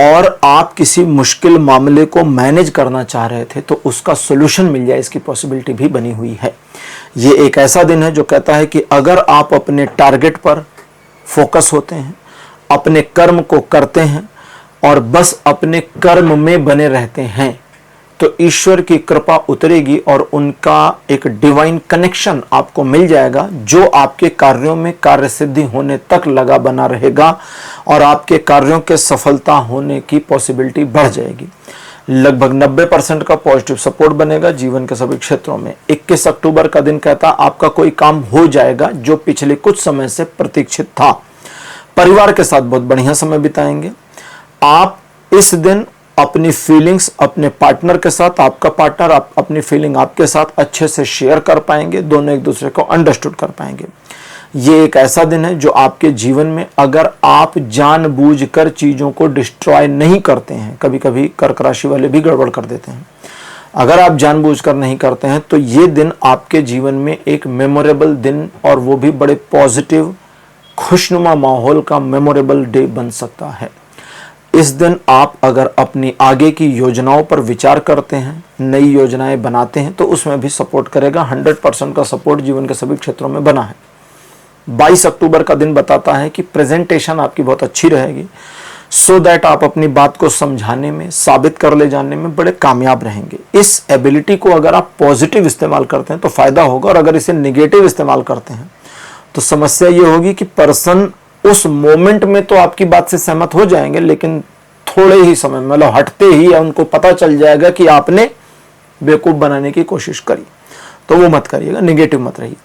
और आप किसी मुश्किल मामले को मैनेज करना चाह रहे थे तो उसका सॉल्यूशन मिल जाए, इसकी पॉसिबिलिटी भी बनी हुई है। ये एक ऐसा दिन है जो कहता है कि अगर आप अपने टारगेट पर फोकस होते हैं, अपने कर्म को करते हैं और बस अपने कर्म में बने रहते हैं, तो ईश्वर की कृपा उतरेगी और उनका एक डिवाइन कनेक्शन आपको मिल जाएगा, जो आपके कार्यों में कार्य सिद्धि होने तक लगा बना रहेगा और आपके कार्यों के सफलता होने की पॉसिबिलिटी बढ़ जाएगी। लगभग 90% का पॉजिटिव सपोर्ट बनेगा जीवन के सभी क्षेत्रों में। 21 अक्टूबर का दिन कहता आपका कोई काम हो जाएगा जो पिछले कुछ समय से प्रतीक्षित था। परिवार के साथ बहुत बढ़िया समय बिताएंगे। आप इस दिन अपनी फीलिंग्स अपने पार्टनर के साथ, आपका पार्टनर आप अपनी फीलिंग आपके साथ अच्छे से शेयर कर पाएंगे, दोनों एक दूसरे को अंडरस्टूड कर पाएंगे। ये एक ऐसा दिन है जो आपके जीवन में, अगर आप जानबूझकर चीजों को डिस्ट्रॉय नहीं करते हैं, कभी कभी कर्क राशि वाले भी गड़बड़ कर देते हैं, अगर आप जानबूझकर नहीं करते हैं तो ये दिन आपके जीवन में एक मेमोरेबल दिन, और वो भी बड़े पॉजिटिव खुशनुमा माहौल का मेमोरेबल डे बन सकता है। इस दिन आप अगर अपनी आगे की योजनाओं पर विचार करते हैं, नई योजनाएं बनाते हैं, तो उसमें भी सपोर्ट करेगा। 100% का सपोर्ट जीवन के सभी क्षेत्रों में बना है। 22 अक्टूबर का दिन बताता है कि प्रेजेंटेशन आपकी बहुत अच्छी रहेगी, सो दैट आप अपनी बात को समझाने में, साबित कर ले जाने में बड़े कामयाब रहेंगे। इस एबिलिटी को अगर आप पॉजिटिव इस्तेमाल करते हैं तो फायदा होगा, और अगर इसे निगेटिव इस्तेमाल करते हैं तो समस्या ये होगी कि पर्सन उस मोमेंट में तो आपकी बात से सहमत हो जाएंगे, लेकिन थोड़े ही समय मतलब हटते ही उनको पता चल जाएगा कि आपने बेवकूफ बनाने की कोशिश करी। तो वो मत करिएगा, निगेटिव मत रहिए।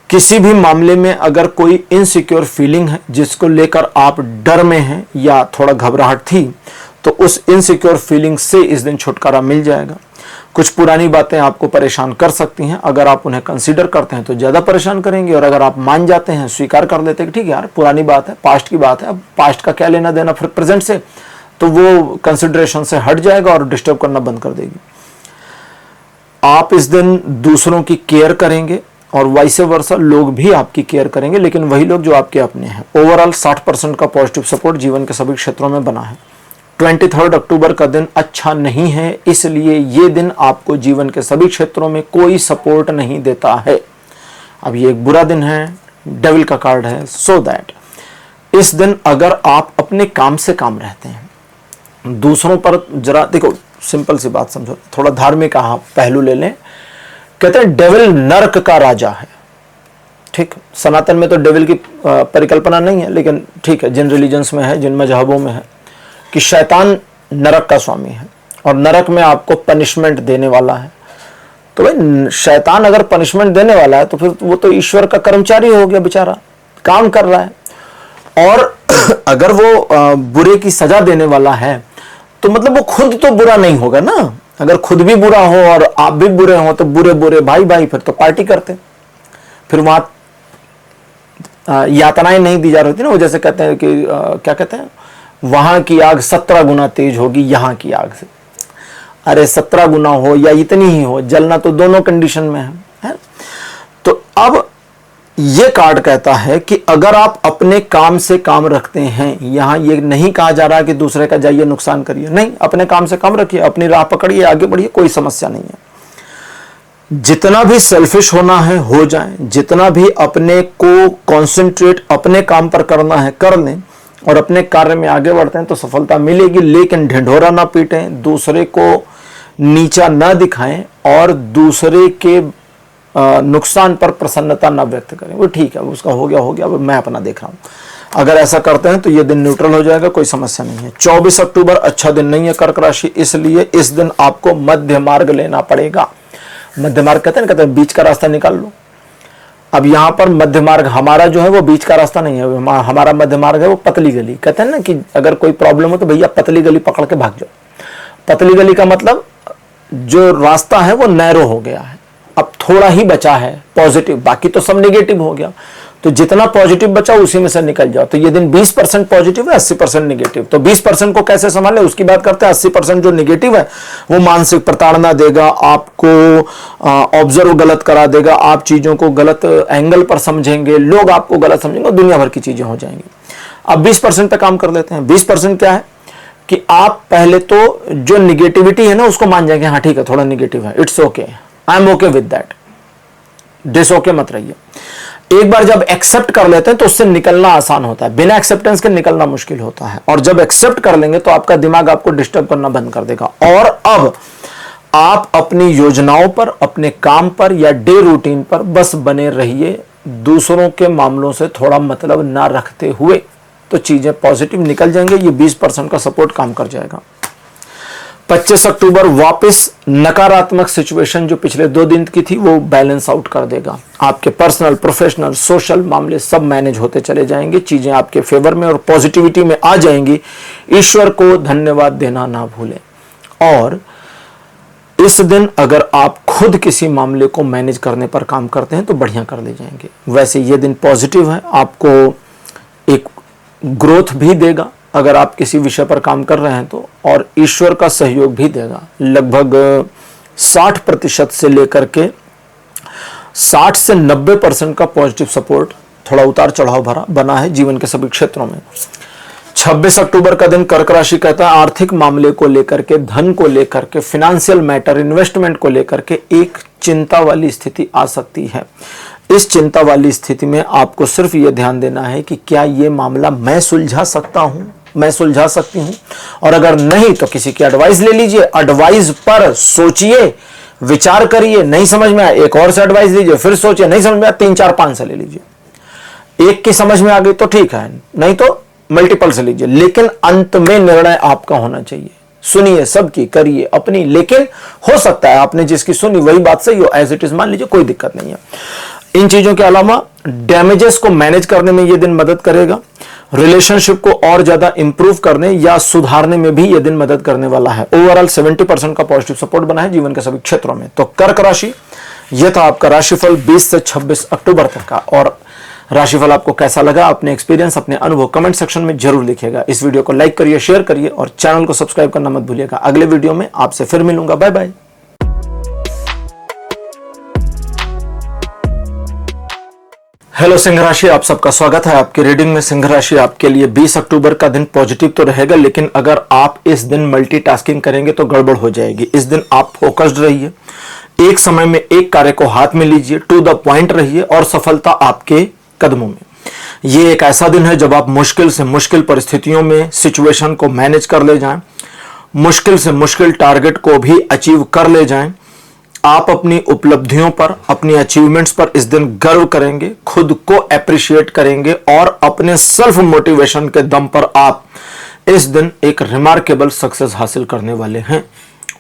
किसी भी मामले में अगर कोई इनसिक्योर फीलिंग है जिसको लेकर आप डर में हैं या थोड़ा घबराहट थी, तो उस इनसिक्योर फीलिंग से इस दिन छुटकारा मिल जाएगा। कुछ पुरानी बातें आपको परेशान कर सकती हैं, अगर आप उन्हें कंसीडर करते हैं तो ज़्यादा परेशान करेंगे, और अगर आप मान जाते हैं, स्वीकार कर लेते हैं कि ठीक है यार पुरानी बात है, पास्ट की बात है, अब पास्ट का क्या लेना देना फिर प्रेजेंट से, तो वो कंसिडरेशन से हट जाएगा और डिस्टर्ब करना बंद कर देगी। आप इस दिन दूसरों की केयर करेंगे और वाइस वर्सा लोग भी आपकी केयर करेंगे, लेकिन वही लोग जो आपके अपने हैं। ओवरऑल 60% का पॉजिटिव सपोर्ट जीवन के सभी क्षेत्रों में बना है। 23 अक्टूबर का दिन अच्छा नहीं है, इसलिए ये दिन आपको जीवन के सभी क्षेत्रों में कोई सपोर्ट नहीं देता है। अब ये एक बुरा दिन है, डेविल का कार्ड है, सो दैट इस दिन अगर आप अपने काम से काम रहते हैं, दूसरों पर जरा देखो, सिंपल सी बात समझो, थोड़ा धार्मिक पहलू ले लें। कहते हैं डेविल नरक का राजा है, ठीक। सनातन में तो डेविल की परिकल्पना नहीं है, लेकिन ठीक है, जिन रिलीजन्स में है, जिन मजहबों में है कि शैतान नरक का स्वामी है और नरक में आपको पनिशमेंट देने वाला है। तो भाई शैतान अगर पनिशमेंट देने वाला है तो फिर वो तो ईश्वर का कर्मचारी हो गया, बेचारा काम कर रहा है। और अगर वो बुरे की सजा देने वाला है तो मतलब वो खुद तो बुरा नहीं होगा ना। अगर खुद भी बुरा हो और आप भी बुरे हो तो बुरे बुरे भाई भाई फिर तो पार्टी करते, फिर वहां यातनाएं नहीं दी जा रही थी ना। वो जैसे कहते हैं कि क्या कहते हैं, वहां की आग 17 गुना तेज होगी यहां की आग से। अरे 17 गुना हो या इतनी ही हो, जलना तो दोनों कंडीशन में है? तो अब ये कार्ड कहता है कि अगर आप अपने काम से काम रखते हैं, यहां ये नहीं कहा जा रहा कि दूसरे का जाइए नुकसान करिए, नहीं, अपने काम से काम रखिए, अपनी राह पकड़िए, आगे बढ़िए, कोई समस्या नहीं है। जितना भी सेल्फिश होना है हो जाए, जितना भी अपने को कॉन्सेंट्रेट अपने काम पर करना है कर लें, और अपने कार्य में आगे बढ़ते हैं तो सफलता मिलेगी। लेकिन ढिंढोरा ना पीटें, दूसरे को नीचा ना दिखाएं और दूसरे के नुकसान पर प्रसन्नता ना व्यक्त करें। वो ठीक है, उसका हो गया, अब मैं अपना देख रहा हूं। अगर ऐसा करते हैं तो ये दिन न्यूट्रल हो जाएगा, कोई समस्या नहीं है। 24 अक्टूबर अच्छा दिन नहीं है कर्क राशि, इसलिए इस दिन आपको मध्य मार्ग लेना पड़ेगा। मध्य मार्ग कहते हैं बीच का रास्ता निकाल लो। अब यहां पर मध्य मार्ग हमारा जो है वो बीच का रास्ता नहीं है, हमारा मध्य मार्ग है वो पतली गली। कहते हैं ना कि अगर कोई प्रॉब्लम हो तो भैया पतली गली पकड़ के भाग जाओ। पतली गली का मतलब जो रास्ता है वो नैरो हो गया है, अब थोड़ा ही बचा है पॉजिटिव, बाकी तो सब नेगेटिव हो गया। तो जितना पॉजिटिव बचा उसी में से निकल जाओ। तो ये दिन 20% पॉजिटिव है, 80% नेगेटिव। तो 20% को कैसे संभाले उसकी बात करते हैं। 80% जो नेगेटिव है वो मानसिक प्रताड़ना देगा, आपको ऑब्जर्व गलत करा देगा, आप चीजों को गलत एंगल पर समझेंगे, लोग आपको गलत समझेंगे, दुनिया भर की चीजें हो जाएंगी। अब 20% पे काम कर लेते हैं। 20% क्या है कि आप पहले तो जो निगेटिविटी है ना उसको मान जाएंगे, हाँ ठीक है थोड़ा निगेटिव है, it's okay, I am okay with that. डिस ओके मत रहिए। एक बार जब एक्सेप्ट कर लेते हैं तो उससे निकलना आसान होता है, बिना एक्सेप्टेंस के निकलना मुश्किल होता है। और जब एक्सेप्ट कर लेंगे तो आपका दिमाग आपको डिस्टर्ब करना बंद कर देगा। और अब आप अपनी योजनाओं पर, अपने काम पर या डे रूटीन पर बस बने रहिए, दूसरों के मामलों से थोड़ा मतलब ना रखते हुए, तो चीजें पॉजिटिव निकल जाएंगे। ये 20% का सपोर्ट काम कर जाएगा। 25 अक्टूबर वापस नकारात्मक सिचुएशन जो पिछले 2 दिन की थी वो बैलेंस आउट कर देगा। आपके पर्सनल, प्रोफेशनल, सोशल मामले सब मैनेज होते चले जाएंगे, चीजें आपके फेवर में और पॉजिटिविटी में आ जाएंगी। ईश्वर को धन्यवाद देना ना भूलें। और इस दिन अगर आप खुद किसी मामले को मैनेज करने पर काम करते हैं तो बढ़िया कर ले जाएंगे। वैसे ये दिन पॉजिटिव है, आपको एक ग्रोथ भी देगा अगर आप किसी विषय पर काम कर रहे हैं तो, और ईश्वर का सहयोग भी देगा। लगभग 60% से लेकर के 60 से 90% का पॉजिटिव सपोर्ट, थोड़ा उतार चढ़ाव भरा बना है जीवन के सभी क्षेत्रों में। 26 अक्टूबर का दिन कर्क राशि कहता है आर्थिक मामले को लेकर के, धन को लेकर के, फिनेंशियल मैटर, इन्वेस्टमेंट को लेकर के एक चिंता वाली स्थिति आ सकती है। इस चिंता वाली स्थिति में आपको सिर्फ ये ध्यान देना है कि क्या ये मामला मैं सुलझा सकता हूं, मैं सुलझा सकती हूं, और अगर नहीं तो किसी की एडवाइस ले लीजिए। एडवाइस पर सोचिए, विचार करिए, नहीं समझ में आया एक और से एडवाइस लीजिए, फिर सोचिए, नहीं समझ में आया 3, 4, 5 से ले लीजिए। एक की समझ में आ गई तो ठीक है, नहीं तो मल्टीपल से लीजिए, लेकिन अंत में निर्णय आपका होना चाहिए। सुनिए सबकी, करिए अपनी, लेकिन हो सकता है आपने जिसकी सुनी वही बात सही हो, एज इट इज मान लीजिए, कोई दिक्कत नहीं है। इन चीजों के अलावा डैमेजेस को मैनेज करने में यह दिन मदद करेगा। रिलेशनशिप को और ज्यादा इंप्रूव करने या सुधारने में भी यह दिन मदद करने वाला है। ओवरऑल 70% का पॉजिटिव सपोर्ट बना है जीवन के सभी क्षेत्रों में। तो कर्क राशि, यह था आपका राशिफल 20 से 26 अक्टूबर तक का। और राशिफल आपको कैसा लगा, अपने एक्सपीरियंस, अपने अनुभव कमेंट सेक्शन में जरूर लिखिएगा। इस वीडियो को लाइक करिए, शेयर करिए और चैनल को सब्सक्राइब करना मत भूलिएगा। अगले वीडियो में आपसे फिर मिलूंगा। Bye bye. हेलो सिंह राशि, आप सबका स्वागत है आपकी रीडिंग में। सिंह राशि आपके लिए 20 अक्टूबर का दिन पॉजिटिव तो रहेगा, लेकिन अगर आप इस दिन मल्टीटास्किंग करेंगे तो गड़बड़ हो जाएगी। इस दिन आप फोकस्ड रहिए, एक समय में एक कार्य को हाथ में लीजिए, टू द पॉइंट रहिए और सफलता आपके कदमों में। ये एक ऐसा दिन है जब आप मुश्किल से मुश्किल परिस्थितियों में सिचुएशन को मैनेज कर ले जाएं, मुश्किल से मुश्किल टारगेट को भी अचीव कर ले जाएं। आप अपनी उपलब्धियों पर, अपनी अचीवमेंट्स पर इस दिन गर्व करेंगे, खुद को अप्रिशिएट करेंगे और अपने सेल्फ मोटिवेशन के दम पर आप इस दिन एक रिमार्केबल सक्सेस हासिल करने वाले हैं।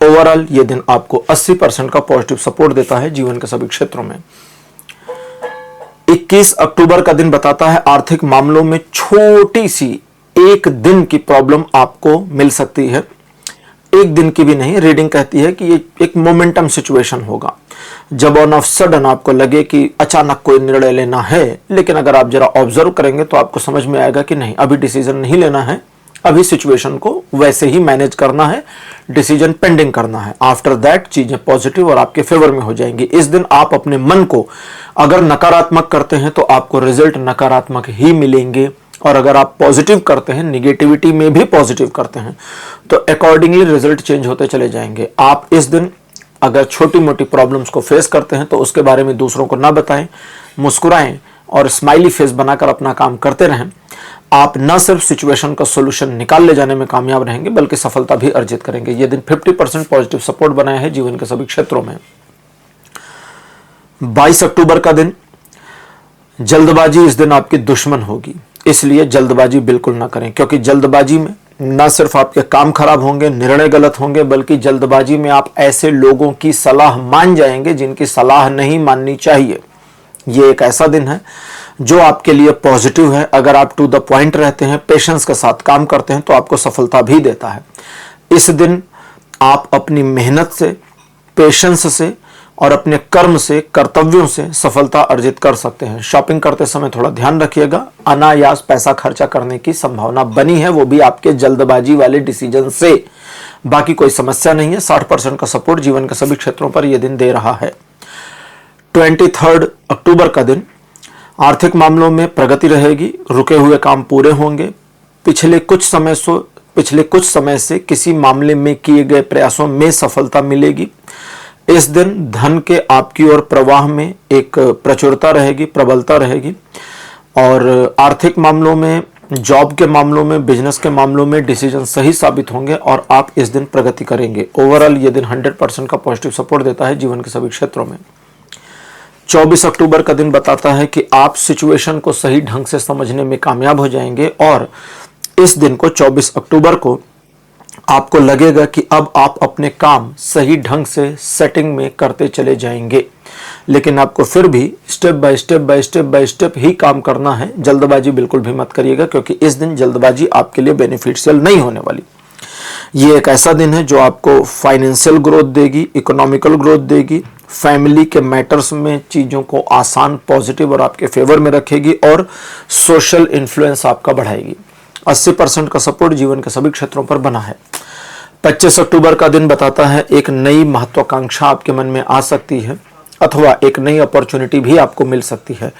ओवरऑल ये दिन आपको 80% का पॉजिटिव सपोर्ट देता है जीवन के सभी क्षेत्रों में। 21 अक्टूबर का दिन बताता है आर्थिक मामलों में छोटी सी एक दिन की प्रॉब्लम आपको मिल सकती है। एक दिन की भी नहीं, रीडिंग कहती है कि ये एक मोमेंटम सिचुएशन होगा जब ऑन ऑफ सडन आपको लगे कि अचानक कोई निर्णय लेना है, लेकिन अगर आप जरा ऑब्जर्व करेंगे तो आपको समझ में आएगा कि नहीं, अभी डिसीजन नहीं लेना है, अभी सिचुएशन को वैसे ही मैनेज करना है, डिसीजन पेंडिंग करना है। आफ्टर दैट चीजें पॉजिटिव और आपके फेवर में हो जाएंगी। इस दिन आप अपने मन को अगर नकारात्मक करते हैं तो आपको रिजल्ट नकारात्मक ही मिलेंगे, और अगर आप पॉजिटिव करते हैं, निगेटिविटी में भी पॉजिटिव करते हैं, तो अकॉर्डिंगली रिजल्ट चेंज होते चले जाएंगे। आप इस दिन अगर छोटी मोटी प्रॉब्लम्स को फेस करते हैं तो उसके बारे में दूसरों को ना बताएं, मुस्कुराएं और स्माइली फेस बनाकर अपना काम करते रहें। आप न सिर्फ सिचुएशन का सॉल्यूशन निकाल ले जाने में कामयाब रहेंगे बल्कि सफलता भी अर्जित करेंगे। यह दिन 50% पॉजिटिव सपोर्ट बनाया है जीवन के सभी क्षेत्रों में। 22 अक्टूबर का दिन, जल्दबाजी इस दिन आपकी दुश्मन होगी, इसलिए जल्दबाजी बिल्कुल ना करें, क्योंकि जल्दबाजी में न सिर्फ आपके काम खराब होंगे, निर्णय गलत होंगे, बल्कि जल्दबाजी में आप ऐसे लोगों की सलाह मान जाएंगे जिनकी सलाह नहीं माननी चाहिए। ये एक ऐसा दिन है जो आपके लिए पॉजिटिव है। अगर आप टू द पॉइंट रहते हैं, पेशेंस के साथ काम करते हैं तो आपको सफलता भी देता है। इस दिन आप अपनी मेहनत से, पेशेंस से और अपने कर्म से, कर्तव्यों से सफलता अर्जित कर सकते हैं। शॉपिंग करते समय थोड़ा ध्यान रखिएगा, अनायास पैसा खर्चा करने की संभावना बनी है, वो भी आपके जल्दबाजी वाले डिसीजन से। बाकी कोई समस्या नहीं है। 60% का सपोर्ट जीवन के सभी क्षेत्रों पर यह दिन दे रहा है। 23 अक्टूबर का दिन, आर्थिक मामलों में प्रगति रहेगी, रुके हुए काम पूरे होंगे, पिछले कुछ समय से किसी मामले में किए गए प्रयासों में सफलता मिलेगी। इस दिन धन के आपकी ओर प्रवाह में एक प्रचुरता रहेगी, प्रबलता रहेगी, और आर्थिक मामलों में जॉब के मामलों में, बिजनेस के मामलों में डिसीजन सही साबित होंगे और आप इस दिन प्रगति करेंगे। ओवरऑल ये दिन 100% का पॉजिटिव सपोर्ट देता है जीवन के सभी क्षेत्रों में। 24 अक्टूबर का दिन बताता है कि आप सिचुएशन को सही ढंग से समझने में कामयाब हो जाएंगे और इस दिन को 24 अक्टूबर को आपको लगेगा कि अब आप अपने काम सही ढंग से सेटिंग में करते चले जाएंगे, लेकिन आपको फिर भी स्टेप बाय स्टेप ही काम करना है। जल्दबाजी बिल्कुल भी मत करिएगा, क्योंकि इस दिन जल्दबाजी आपके लिए बेनिफिशियल नहीं होने वाली। ये एक ऐसा दिन है जो आपको फाइनेंशियल ग्रोथ देगी, इकोनॉमिकल ग्रोथ देगी, फैमिली के मैटर्स में चीज़ों को आसान, पॉजिटिव और आपके फेवर में रखेगी और सोशल इन्फ्लुएंस आपका बढ़ाएगी। 80% का सपोर्ट जीवन के सभी क्षेत्रों पर बना है। 25 अक्टूबर का दिन बताता है एक नई महत्वाकांक्षा आपके मन में आ सकती है अथवा एक नई अपॉर्चुनिटी भी आपको मिल सकती है।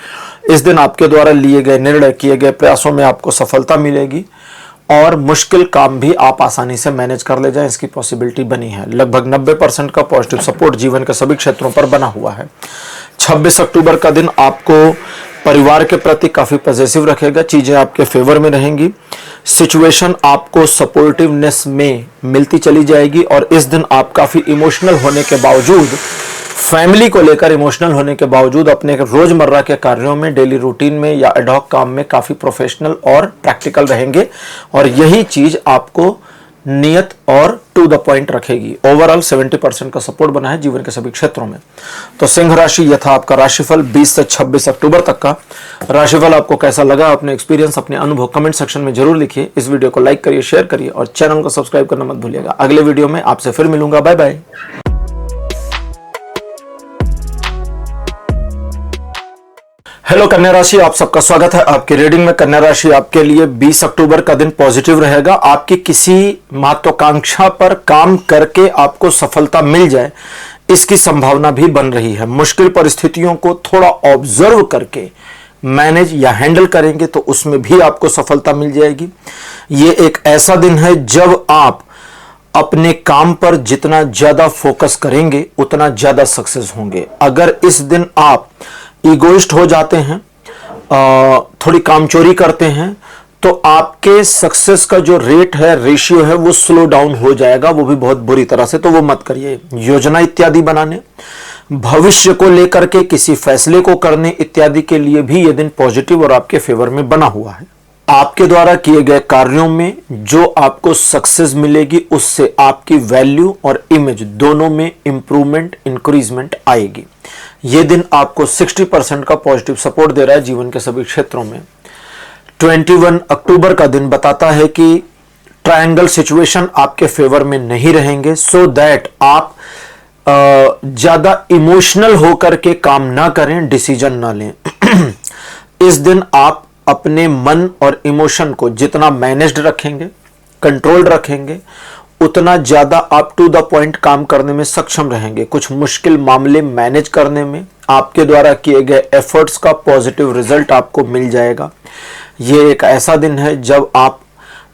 इस दिन आपके द्वारा लिए गए निर्णय, किए गए प्रयासों में आपको सफलता मिलेगी और मुश्किल काम भी आप आसानी से मैनेज कर ले जाएं, इसकी पॉसिबिलिटी बनी है। लगभग 90% का पॉजिटिव सपोर्ट जीवन के सभी क्षेत्रों पर बना हुआ है। 26 अक्टूबर का दिन आपको परिवार के प्रति काफी पॉजिटिव रखेगा, चीजें आपके फेवर में रहेंगी, सिचुएशन आपको सपोर्टिवनेस में मिलती चली जाएगी और इस दिन आप काफी इमोशनल होने के बावजूद, फैमिली को लेकर इमोशनल होने के बावजूद अपने रोजमर्रा के कार्यों में, डेली रूटीन में या एडहॉक काम में काफी प्रोफेशनल और प्रैक्टिकल रहेंगे और यही चीज आपको नियत और टू द पॉइंट रखेगी। ओवरऑल 70% का सपोर्ट बना है जीवन के सभी क्षेत्रों में। तो सिंह राशि, यह था आपका राशिफल 20 से 26 अक्टूबर तक का। राशिफल आपको कैसा लगा, अपने एक्सपीरियंस, अपने अनुभव कमेंट सेक्शन में जरूर लिखिए। इस वीडियो को लाइक करिए, शेयर करिए और चैनल को सब्सक्राइब करना मत भूलिएगा। अगले वीडियो में आपसे फिर मिलूंगा। Bye bye. हेलो कन्या राशि, आप सबका स्वागत है आपकी रीडिंग में। कन्या राशि, आपके लिए 20 अक्टूबर का दिन पॉजिटिव रहेगा। आपकी किसी महत्वाकांक्षा पर काम करके आपको सफलता मिल जाए, इसकी संभावना भी बन रही है। मुश्किल परिस्थितियों को थोड़ा ऑब्जर्व करके मैनेज या हैंडल करेंगे तो उसमें भी आपको सफलता मिल जाएगी। ये एक ऐसा दिन है जब आप अपने काम पर जितना ज्यादा फोकस करेंगे उतना ज्यादा सक्सेस होंगे। अगर इस दिन आप ईगोइस्ट हो जाते हैं, थोड़ी कामचोरी करते हैं, तो आपके सक्सेस का जो रेट है, रेशियो है, वो स्लो डाउन हो जाएगा, वो भी बहुत बुरी तरह से। तो वो मत करिए। योजना इत्यादि बनाने, भविष्य को लेकर के किसी फैसले को करने इत्यादि के लिए भी ये दिन पॉजिटिव और आपके फेवर में बना हुआ है। आपके द्वारा किए गए कार्यों में जो आपको सक्सेस मिलेगी, उससे आपकी वैल्यू और इमेज दोनों में इंप्रूवमेंट, इंक्रीजमेंट आएगी। यह दिन आपको 60% का पॉजिटिव सपोर्ट दे रहा है जीवन के सभी क्षेत्रों में। 21 अक्टूबर का दिन बताता है कि ट्रायंगल सिचुएशन आपके फेवर में नहीं रहेंगे, सो दैट आप ज्यादा इमोशनल होकर के काम ना करें, डिसीजन ना लें। इस दिन आप अपने मन और इमोशन को जितना मैनेज्ड रखेंगे, कंट्रोल रखेंगे, उतना ज्यादा आप टू द पॉइंट काम करने में सक्षम रहेंगे। कुछ मुश्किल मामले मैनेज करने में आपके द्वारा किए गए एफर्ट्स का पॉजिटिव रिजल्ट आपको मिल जाएगा। ये एक ऐसा दिन है जब आप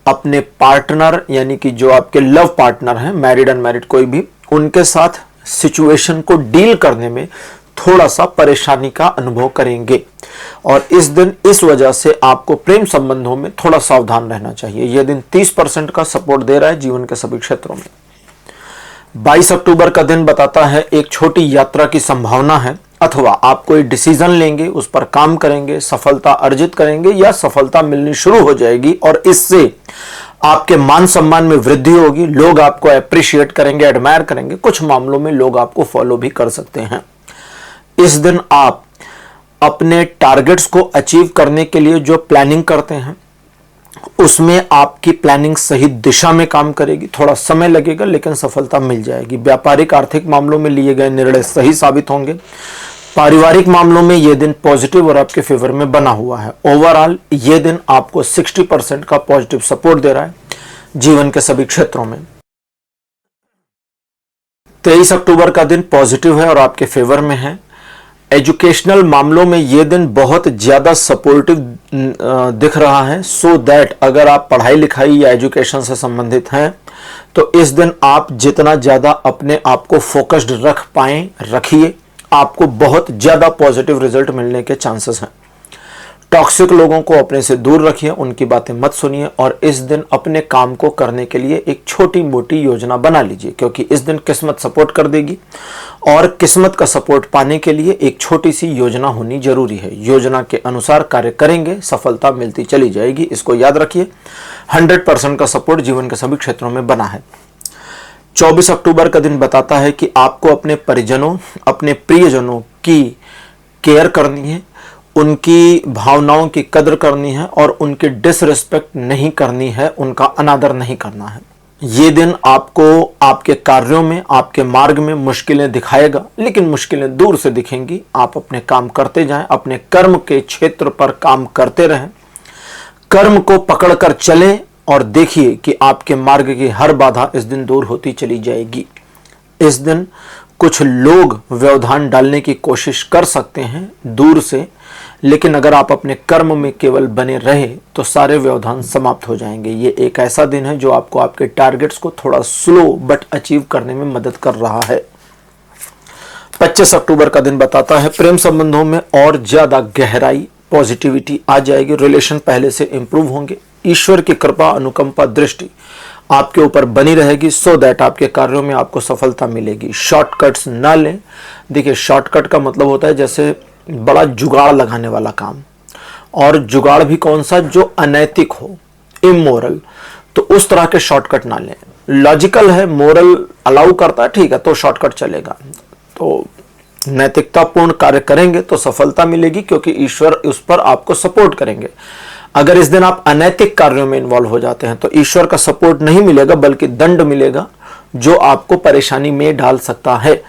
अपने पार्टनर, यानी कि जो आपके लव पार्टनर हैं, मैरिड अनमैरिड कोई भी, उनके साथ सिचुएशन को डील करने में थोड़ा सा परेशानी का अनुभव करेंगे और इस दिन इस वजह से आपको प्रेम संबंधों में थोड़ा सावधान रहना चाहिए। यह दिन 30% का सपोर्ट दे रहा है जीवन के सभी क्षेत्रों में। 22 अक्टूबर का दिन बताता है एक छोटी यात्रा की संभावना है, अथवा आप कोई डिसीजन लेंगे, उस पर काम करेंगे, सफलता अर्जित करेंगे या सफलता मिलनी शुरू हो जाएगी और इससे आपके मान सम्मान में वृद्धि होगी। लोग आपको अप्रिशिएट करेंगे, एडमायर करेंगे। कुछ मामलों में लोग आपको फॉलो भी कर सकते हैं। इस दिन आप अपने टारगेट्स को अचीव करने के लिए जो प्लानिंग करते हैं, उसमें आपकी प्लानिंग सही दिशा में काम करेगी। थोड़ा समय लगेगा लेकिन सफलता मिल जाएगी। व्यापारिक, आर्थिक मामलों में लिए गए निर्णय सही साबित होंगे। पारिवारिक मामलों में यह दिन पॉजिटिव और आपके फेवर में बना हुआ है। ओवरऑल यह दिन आपको 60% का पॉजिटिव सपोर्ट दे रहा है जीवन के सभी क्षेत्रों में। 23 अक्टूबर का दिन पॉजिटिव है और आपके फेवर में है। एजुकेशनल मामलों में यह दिन बहुत ज्यादा सपोर्टिव दिख रहा है, सो दैट अगर आप पढ़ाई लिखाई या एजुकेशन से संबंधित हैं तो इस दिन आप जितना ज्यादा अपने आप को फोकस्ड रख पाएं, रखिए, आपको बहुत ज्यादा पॉजिटिव रिजल्ट मिलने के चांसेस हैं। टॉक्सिक लोगों को अपने से दूर रखिए, उनकी बातें मत सुनिए और इस दिन अपने काम को करने के लिए एक छोटी मोटी योजना बना लीजिए, क्योंकि इस दिन किस्मत सपोर्ट कर देगी और किस्मत का सपोर्ट पाने के लिए एक छोटी सी योजना होनी जरूरी है। योजना के अनुसार कार्य करेंगे, सफलता मिलती चली जाएगी। इसको याद रखिए, 100% का सपोर्ट जीवन के सभी क्षेत्रों में बना है। 24 अक्टूबर का दिन बताता है कि आपको अपने परिजनों, अपने प्रियजनों की केयर करनी है, उनकी भावनाओं की कदर करनी है और उनकी डिसरिस्पेक्ट नहीं करनी है, उनका अनादर नहीं करना है। ये दिन आपको आपके कार्यों में, आपके मार्ग में मुश्किलें दिखाएगा, लेकिन मुश्किलें दूर से दिखेंगी। आप अपने काम करते जाएं, अपने कर्म के क्षेत्र पर काम करते रहें, कर्म को पकड़कर चलें और देखिए कि आपके मार्ग की हर बाधा इस दिन दूर होती चली जाएगी। इस दिन कुछ लोग व्यवधान डालने की कोशिश कर सकते हैं दूर से, लेकिन अगर आप अपने कर्म में केवल बने रहे तो सारे व्यवधान समाप्त हो जाएंगे। ये एक ऐसा दिन है जो आपको आपके टारगेट्स को थोड़ा स्लो बट अचीव करने में मदद कर रहा है। 25 अक्टूबर का दिन बताता है प्रेम संबंधों में और ज्यादा गहराई, पॉजिटिविटी आ जाएगी, रिलेशन पहले से इंप्रूव होंगे। ईश्वर की कृपा, अनुकंपा, दृष्टि आपके ऊपर बनी रहेगी, सो दैट आपके कार्यों में आपको सफलता मिलेगी। शॉर्टकट्स ना लें। देखिए, शॉर्टकट का मतलब होता है जैसे बड़ा जुगाड़ लगाने वाला काम, और जुगाड़ भी कौन सा, जो अनैतिक हो, इमोरल, तो उस तरह के शॉर्टकट ना लें। लॉजिकल है, मोरल अलाउ करता है, ठीक है, तो शॉर्टकट चलेगा। तो नैतिकतापूर्ण कार्य करेंगे तो सफलता मिलेगी, क्योंकि ईश्वर उस पर आपको सपोर्ट करेंगे। अगर इस दिन आप अनैतिक कार्यों में इन्वॉल्व हो जाते हैं तो ईश्वर का सपोर्ट नहीं मिलेगा, बल्कि दंड मिलेगा जो आपको परेशानी में डाल सकता है।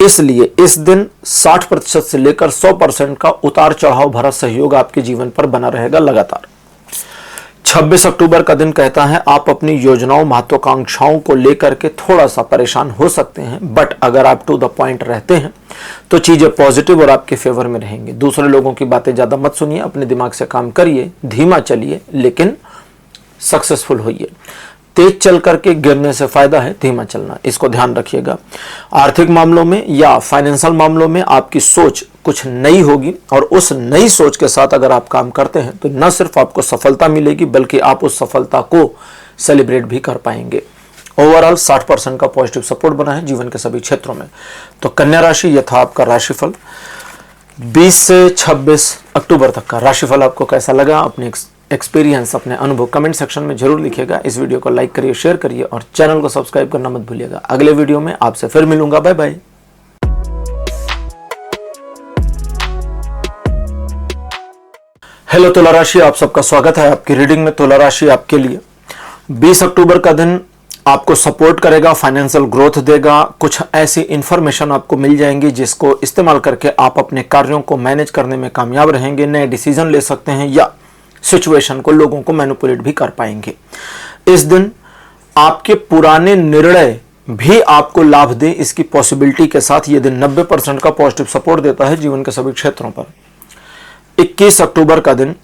इसलिए इस दिन 60% से लेकर 100% का उतार चढ़ाव भरा सहयोग आपके जीवन पर बना रहेगा लगातार। 26 अक्टूबर का दिन कहता है आप अपनी योजनाओं, महत्वाकांक्षाओं को लेकर के थोड़ा सा परेशान हो सकते हैं, बट अगर आप टू द पॉइंट रहते हैं तो चीजें पॉजिटिव और आपके फेवर में रहेंगी। दूसरे लोगों की बातें ज्यादा मत सुनिए, अपने दिमाग से काम करिए, धीमा चलिए लेकिन सक्सेसफुल होइए। तेज चल करके गिरने से फायदा है धीमा चलना, इसको ध्यान रखिएगा। आर्थिक मामलों में या फाइनेंशियल मामलों में आपकी सोच कुछ नई होगी, और उस नई सोच के साथ अगर आप काम करते हैं तो न सिर्फ आपको सफलता मिलेगी, बल्कि आप उस सफलता को सेलिब्रेट भी कर पाएंगे। ओवरऑल 60% का पॉजिटिव सपोर्ट बना है जीवन के सभी क्षेत्रों में। तो कन्या राशि, यह था आपका राशिफल। 20 से 26 अक्टूबर तक का राशिफल आपको कैसा लगा, अपने एक्सपीरियंस, अपने अनुभव कमेंट सेक्शन में जरूर लिखिएगा। इस वीडियो को लाइक करिए, शेयर करिए और चैनल को सब्सक्राइब करना मत भूलिएगा। अगले वीडियो में आपसे फिर मिलूंगा। Bye bye. हेलो तुला राशि, आप सबका स्वागत है आपकी रीडिंग में। तुला राशि आपके लिए 20 अक्टूबर का दिन आपको सपोर्ट करेगा, फाइनेंशियल ग्रोथ देगा। कुछ ऐसी इंफॉर्मेशन आपको मिल जाएंगी जिसको इस्तेमाल करके आप अपने कार्यों को मैनेज करने में कामयाब रहेंगे, नए डिसीजन ले सकते हैं या सिचुएशन को, लोगों को मैनिपुलेट भी कर पाएंगे। इस दिन आपके पुराने निर्णय भी आपको लाभ दे, इसकी पॉसिबिलिटी के साथ ये दिन 90% का पॉजिटिव सपोर्ट देता है जीवन के सभी क्षेत्रों पर। 21 अक्टूबर का दिन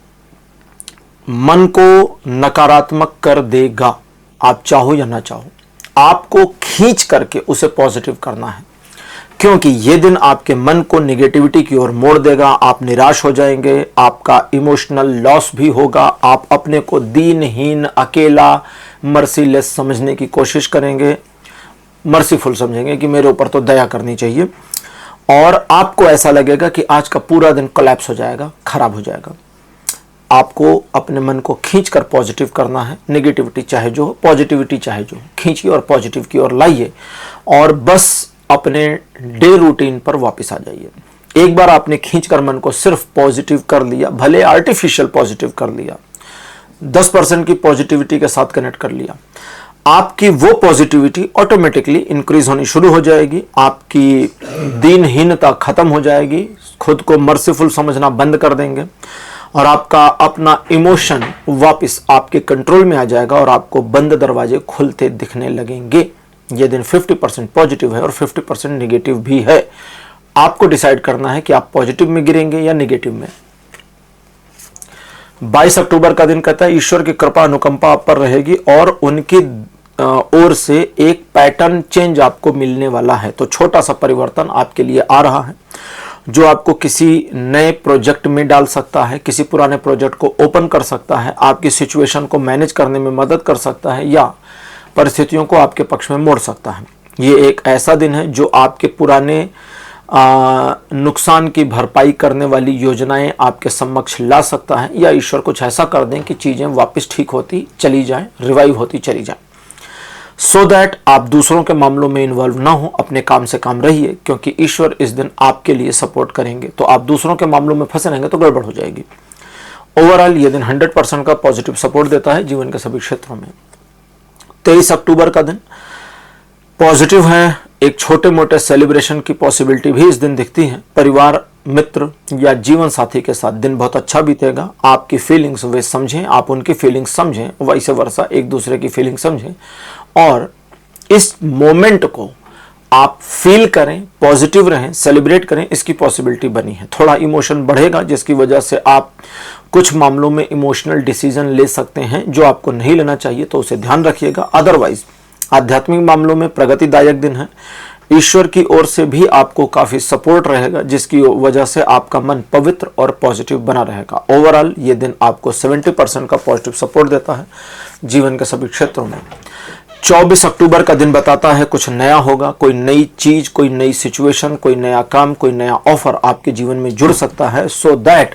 मन को नकारात्मक कर देगा, आप चाहो या ना चाहो। आपको खींच करके उसे पॉजिटिव करना है, क्योंकि ये दिन आपके मन को नेगेटिविटी की ओर मोड़ देगा। आप निराश हो जाएंगे, आपका इमोशनल लॉस भी होगा, आप अपने को दीनहीन, अकेला, मर्सीलेस समझने की कोशिश करेंगे, मर्सीफुल समझेंगे कि मेरे ऊपर तो दया करनी चाहिए, और आपको ऐसा लगेगा कि आज का पूरा दिन कोलैप्स हो जाएगा, खराब हो जाएगा। आपको अपने मन को खींचकर पॉजिटिव करना है। नेगेटिविटी चाहे जो हो, पॉजिटिविटी चाहे जो हो, खींचिए और पॉजिटिव की ओर लाइए, और बस अपने डे रूटीन पर वापस आ जाइए। एक बार आपने खींचकर मन को सिर्फ पॉजिटिव कर लिया, भले आर्टिफिशियल पॉजिटिव कर लिया, 10% की पॉजिटिविटी के साथ कनेक्ट कर लिया, आपकी वो पॉजिटिविटी ऑटोमेटिकली इंक्रीज होनी शुरू हो जाएगी। आपकी दीनहीनता खत्म हो जाएगी, खुद को मर्सीफुल समझना बंद कर देंगे, और आपका अपना इमोशन वापस आपके कंट्रोल में आ जाएगा, और आपको बंद दरवाजे खुलते दिखने लगेंगे। ये दिन 50% पॉजिटिव है और 50% नेगेटिव भी है। आपको डिसाइड करना है कि आप पॉजिटिव में गिरेंगे या नेगेटिव में। 22 अक्टूबर का दिन कहता है ईश्वर की कृपा, अनुकंपा आप पर रहेगी, और उनकी ओर से एक पैटर्न चेंज आपको मिलने वाला है। तो छोटा सा परिवर्तन आपके लिए आ रहा है। जो आपको किसी नए प्रोजेक्ट में डाल सकता है, किसी पुराने प्रोजेक्ट को ओपन कर सकता है, आपकी सिचुएशन को मैनेज करने में मदद कर सकता है या परिस्थितियों को आपके पक्ष में मोड़ सकता है। ये एक ऐसा दिन है जो आपके पुराने नुकसान की भरपाई करने वाली योजनाएं आपके समक्ष ला सकता है, या ईश्वर कुछ ऐसा कर दें कि चीज़ें वापस ठीक होती चली जाएं, रिवाइव होती चली जाएं, सो दैट आप दूसरों के मामलों में इन्वॉल्व ना हो, अपने काम से काम रहिए, क्योंकि ईश्वर इस दिन आपके लिए सपोर्ट करेंगे। तो आप दूसरों के मामलों में फंसे रहेंगे तो गड़बड़ हो जाएगी। ओवरऑल ये दिन 100% का पॉजिटिव सपोर्ट देता है जीवन के सभी क्षेत्रों में। 23 अक्टूबर का दिन पॉजिटिव है। एक छोटे मोटे सेलिब्रेशन की पॉसिबिलिटी भी इस दिन दिखती है। परिवार, मित्र या जीवन साथी के साथ दिन बहुत अच्छा बीतेगा। आपकी फीलिंग्स वे समझें, आप उनकी फीलिंग्स समझें, वैसे वर्षा एक दूसरे की फीलिंग समझें और इस मोमेंट को आप फील करें, पॉजिटिव रहें, सेलिब्रेट करें, इसकी पॉसिबिलिटी बनी है। थोड़ा इमोशन बढ़ेगा जिसकी वजह से आप कुछ मामलों में इमोशनल डिसीजन ले सकते हैं जो आपको नहीं लेना चाहिए, तो उसे ध्यान रखिएगा। अदरवाइज आध्यात्मिक मामलों में प्रगतिदायक दिन है। ईश्वर की ओर से भी आपको काफ़ी सपोर्ट रहेगा जिसकी वजह से आपका मन पवित्र और पॉजिटिव बना रहेगा। ओवरऑल ये दिन आपको 70% का पॉजिटिव सपोर्ट देता है जीवन के सभी क्षेत्रों में। 24 अक्टूबर का दिन बताता है कुछ नया होगा, कोई नई चीज़, कोई नई सिचुएशन, कोई नया काम, कोई नया ऑफर आपके जीवन में जुड़ सकता है। सो दैट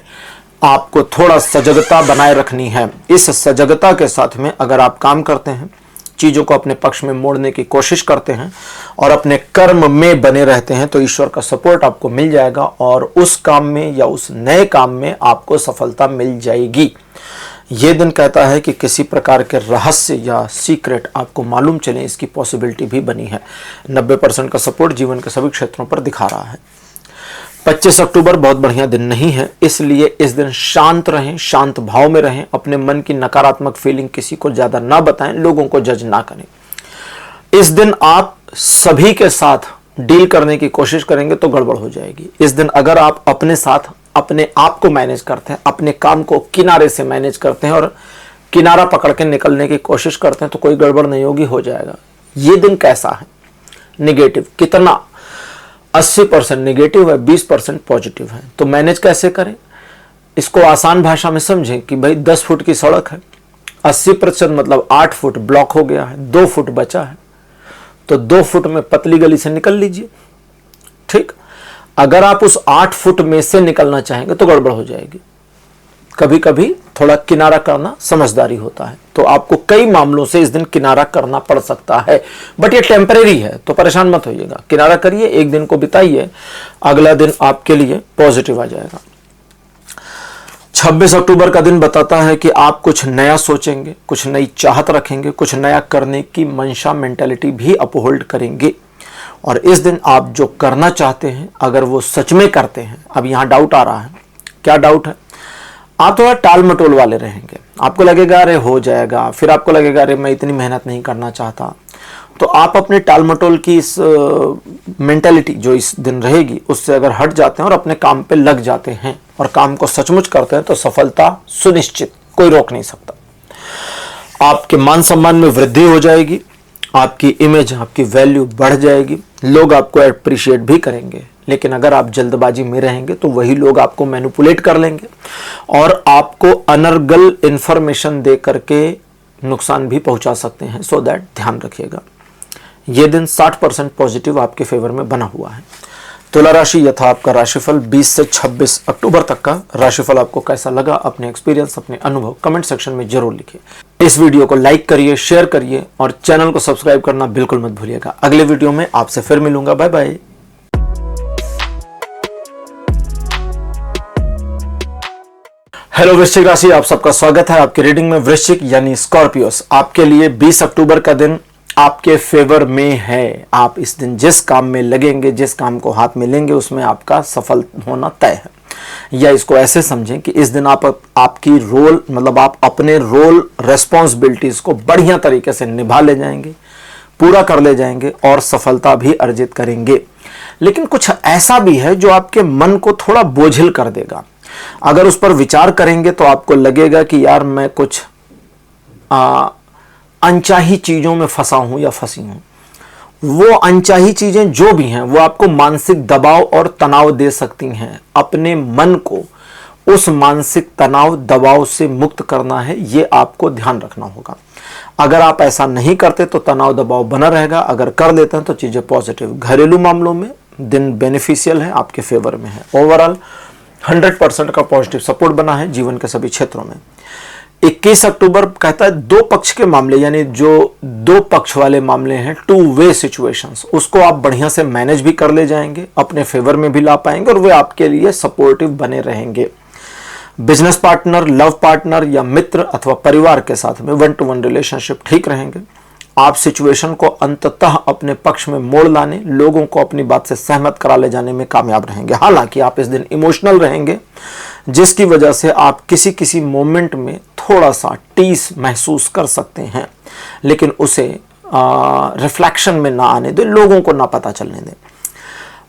आपको थोड़ा सजगता बनाए रखनी है। इस सजगता के साथ में अगर आप काम करते हैं, चीज़ों को अपने पक्ष में मोड़ने की कोशिश करते हैं और अपने कर्म में बने रहते हैं, तो ईश्वर का सपोर्ट आपको मिल जाएगा और उस काम में या उस नए काम में आपको सफलता मिल जाएगी। ये दिन कहता है कि किसी प्रकार के रहस्य या सीक्रेट आपको मालूम चले, इसकी पॉसिबिलिटी भी बनी है। 90% का सपोर्ट जीवन के सभी क्षेत्रों पर दिखा रहा है। 25 अक्टूबर बहुत बढ़िया दिन नहीं है, इसलिए इस दिन शांत रहें, शांत भाव में रहें, अपने मन की नकारात्मक फीलिंग किसी को ज़्यादा ना बताएं, लोगों को जज ना करें। इस दिन आप सभी के साथ डील करने की कोशिश करेंगे तो गड़बड़ हो जाएगी। इस दिन अगर आप अपने साथ अपने आप को मैनेज करते हैं, अपने काम को किनारे से मैनेज करते हैं और किनारा पकड़ के निकलने की कोशिश करते हैं तो कोई गड़बड़ नहीं होगी, हो जाएगा। ये दिन कैसा है? नेगेटिव। कितना? 80% नेगेटिव है, 20% पॉजिटिव है। तो मैनेज कैसे करें? इसको आसान भाषा में समझें कि भाई 10 फुट की सड़क है, 80% मतलब 8 फुट ब्लॉक हो गया है, 2 फुट बचा है, तो 2 फुट में पतली गली से निकल लीजिए। ठीक, अगर आप उस 8 फुट में से निकलना चाहेंगे तो गड़बड़ हो जाएगी। कभी कभी थोड़ा किनारा करना समझदारी होता है, तो आपको कई मामलों से इस दिन किनारा करना पड़ सकता है, बट ये टेम्परेरी है, तो परेशान मत होइएगा। किनारा करिए, एक दिन को बिताइए, अगला दिन आपके लिए पॉजिटिव आ जाएगा। 26 अक्टूबर का दिन बताता है कि आप कुछ नया सोचेंगे, कुछ नई चाहत रखेंगे, कुछ नया करने की मंशा, मेंटालिटी भी अपहोल्ड करेंगे। और इस दिन आप जो करना चाहते हैं अगर वो सच में करते हैं, अब यहाँ डाउट आ रहा है। क्या डाउट है? आप थोड़ा टाल मटोल वाले रहेंगे, आपको लगेगा अरे हो जाएगा, फिर आपको लगेगा अरे मैं इतनी मेहनत नहीं करना चाहता। तो आप अपने टाल मटोल की इस मेंटालिटी जो इस दिन रहेगी उससे अगर हट जाते हैं और अपने काम पे लग जाते हैं और काम को सचमुच करते हैं तो सफलता सुनिश्चित, कोई रोक नहीं सकता। आपके मान सम्मान में वृद्धि हो जाएगी, आपकी इमेज, आपकी वैल्यू बढ़ जाएगी, लोग आपको अप्रिशिएट भी करेंगे। लेकिन अगर आप जल्दबाजी में रहेंगे तो वही लोग आपको मैनिपुलेट कर लेंगे और आपको अनर्गल इंफॉर्मेशन दे करके नुकसान भी पहुंचा सकते हैं। सो दैट ध्यान रखिएगा। यह दिन 60% पॉजिटिव आपके फेवर में बना हुआ है। तुला राशि यथा आपका राशिफल 20 से 26 अक्टूबर तक का राशिफल आपको कैसा लगा, अपने एक्सपीरियंस, अपने अनुभव कमेंट सेक्शन में जरूर लिखिए। इस वीडियो को लाइक करिए, शेयर करिए और चैनल को सब्सक्राइब करना बिल्कुल मत भूलिएगा। अगले वीडियो में आपसे फिर मिलूंगा। Bye bye. हेलो वृश्चिक राशि, आप सबका स्वागत है आपकी रीडिंग में। वृश्चिक यानी स्कॉर्पियोस, आपके लिए 20 अक्टूबर का दिन आपके फेवर में है। आप इस दिन जिस काम में लगेंगे, जिस काम को हाथ में लेंगे, उसमें आपका सफल होना तय है। या इसको ऐसे समझें कि इस दिन आपकी रोल मतलब आप अपने रोल रेस्पॉन्सिबिलिटीज को बढ़िया तरीके से निभा ले जाएंगे, पूरा कर ले जाएंगे और सफलता भी अर्जित करेंगे। लेकिन कुछ ऐसा भी है जो आपके मन को थोड़ा बोझिल कर देगा। अगर उस पर विचार करेंगे तो आपको लगेगा कि यार मैं कुछ अनचाही चीजों में फंसा हूं या फंसी हूं। वो अनचाही चीजें जो भी हैं वो आपको मानसिक दबाव और तनाव दे सकती हैं। अपने मन को उस मानसिक तनाव दबाव से मुक्त करना है, ये आपको ध्यान रखना होगा। अगर आप ऐसा नहीं करते तो तनाव दबाव बना रहेगा, अगर कर लेते हैं तो चीजें पॉजिटिव। घरेलू मामलों में दिन बेनिफिशियल है, आपके फेवर में है। ओवरऑल 100% का पॉजिटिव सपोर्ट बना है जीवन के सभी क्षेत्रों में। 21 अक्टूबर कहता है दो पक्ष के मामले, यानी जो दो पक्ष वाले मामले हैं, टू वे सिचुएशंस, उसको आप बढ़िया से मैनेज भी कर ले जाएंगे, अपने फेवर में भी ला पाएंगे और वे आपके लिए सपोर्टिव बने रहेंगे। बिजनेस पार्टनर, लव पार्टनर या मित्र अथवा परिवार के साथ में 1-to-1 रिलेशनशिप ठीक रहेंगे। आप सिचुएशन को अंततः अपने पक्ष में मोड़ लाने, लोगों को अपनी बात से सहमत करा ले जाने में कामयाब रहेंगे। हालांकि आप इस दिन इमोशनल रहेंगे, जिसकी वजह से आप किसी मोमेंट में थोड़ा सा टीस महसूस कर सकते हैं, लेकिन उसे रिफ्लेक्शन में ना आने दें, लोगों को ना पता चलने दें।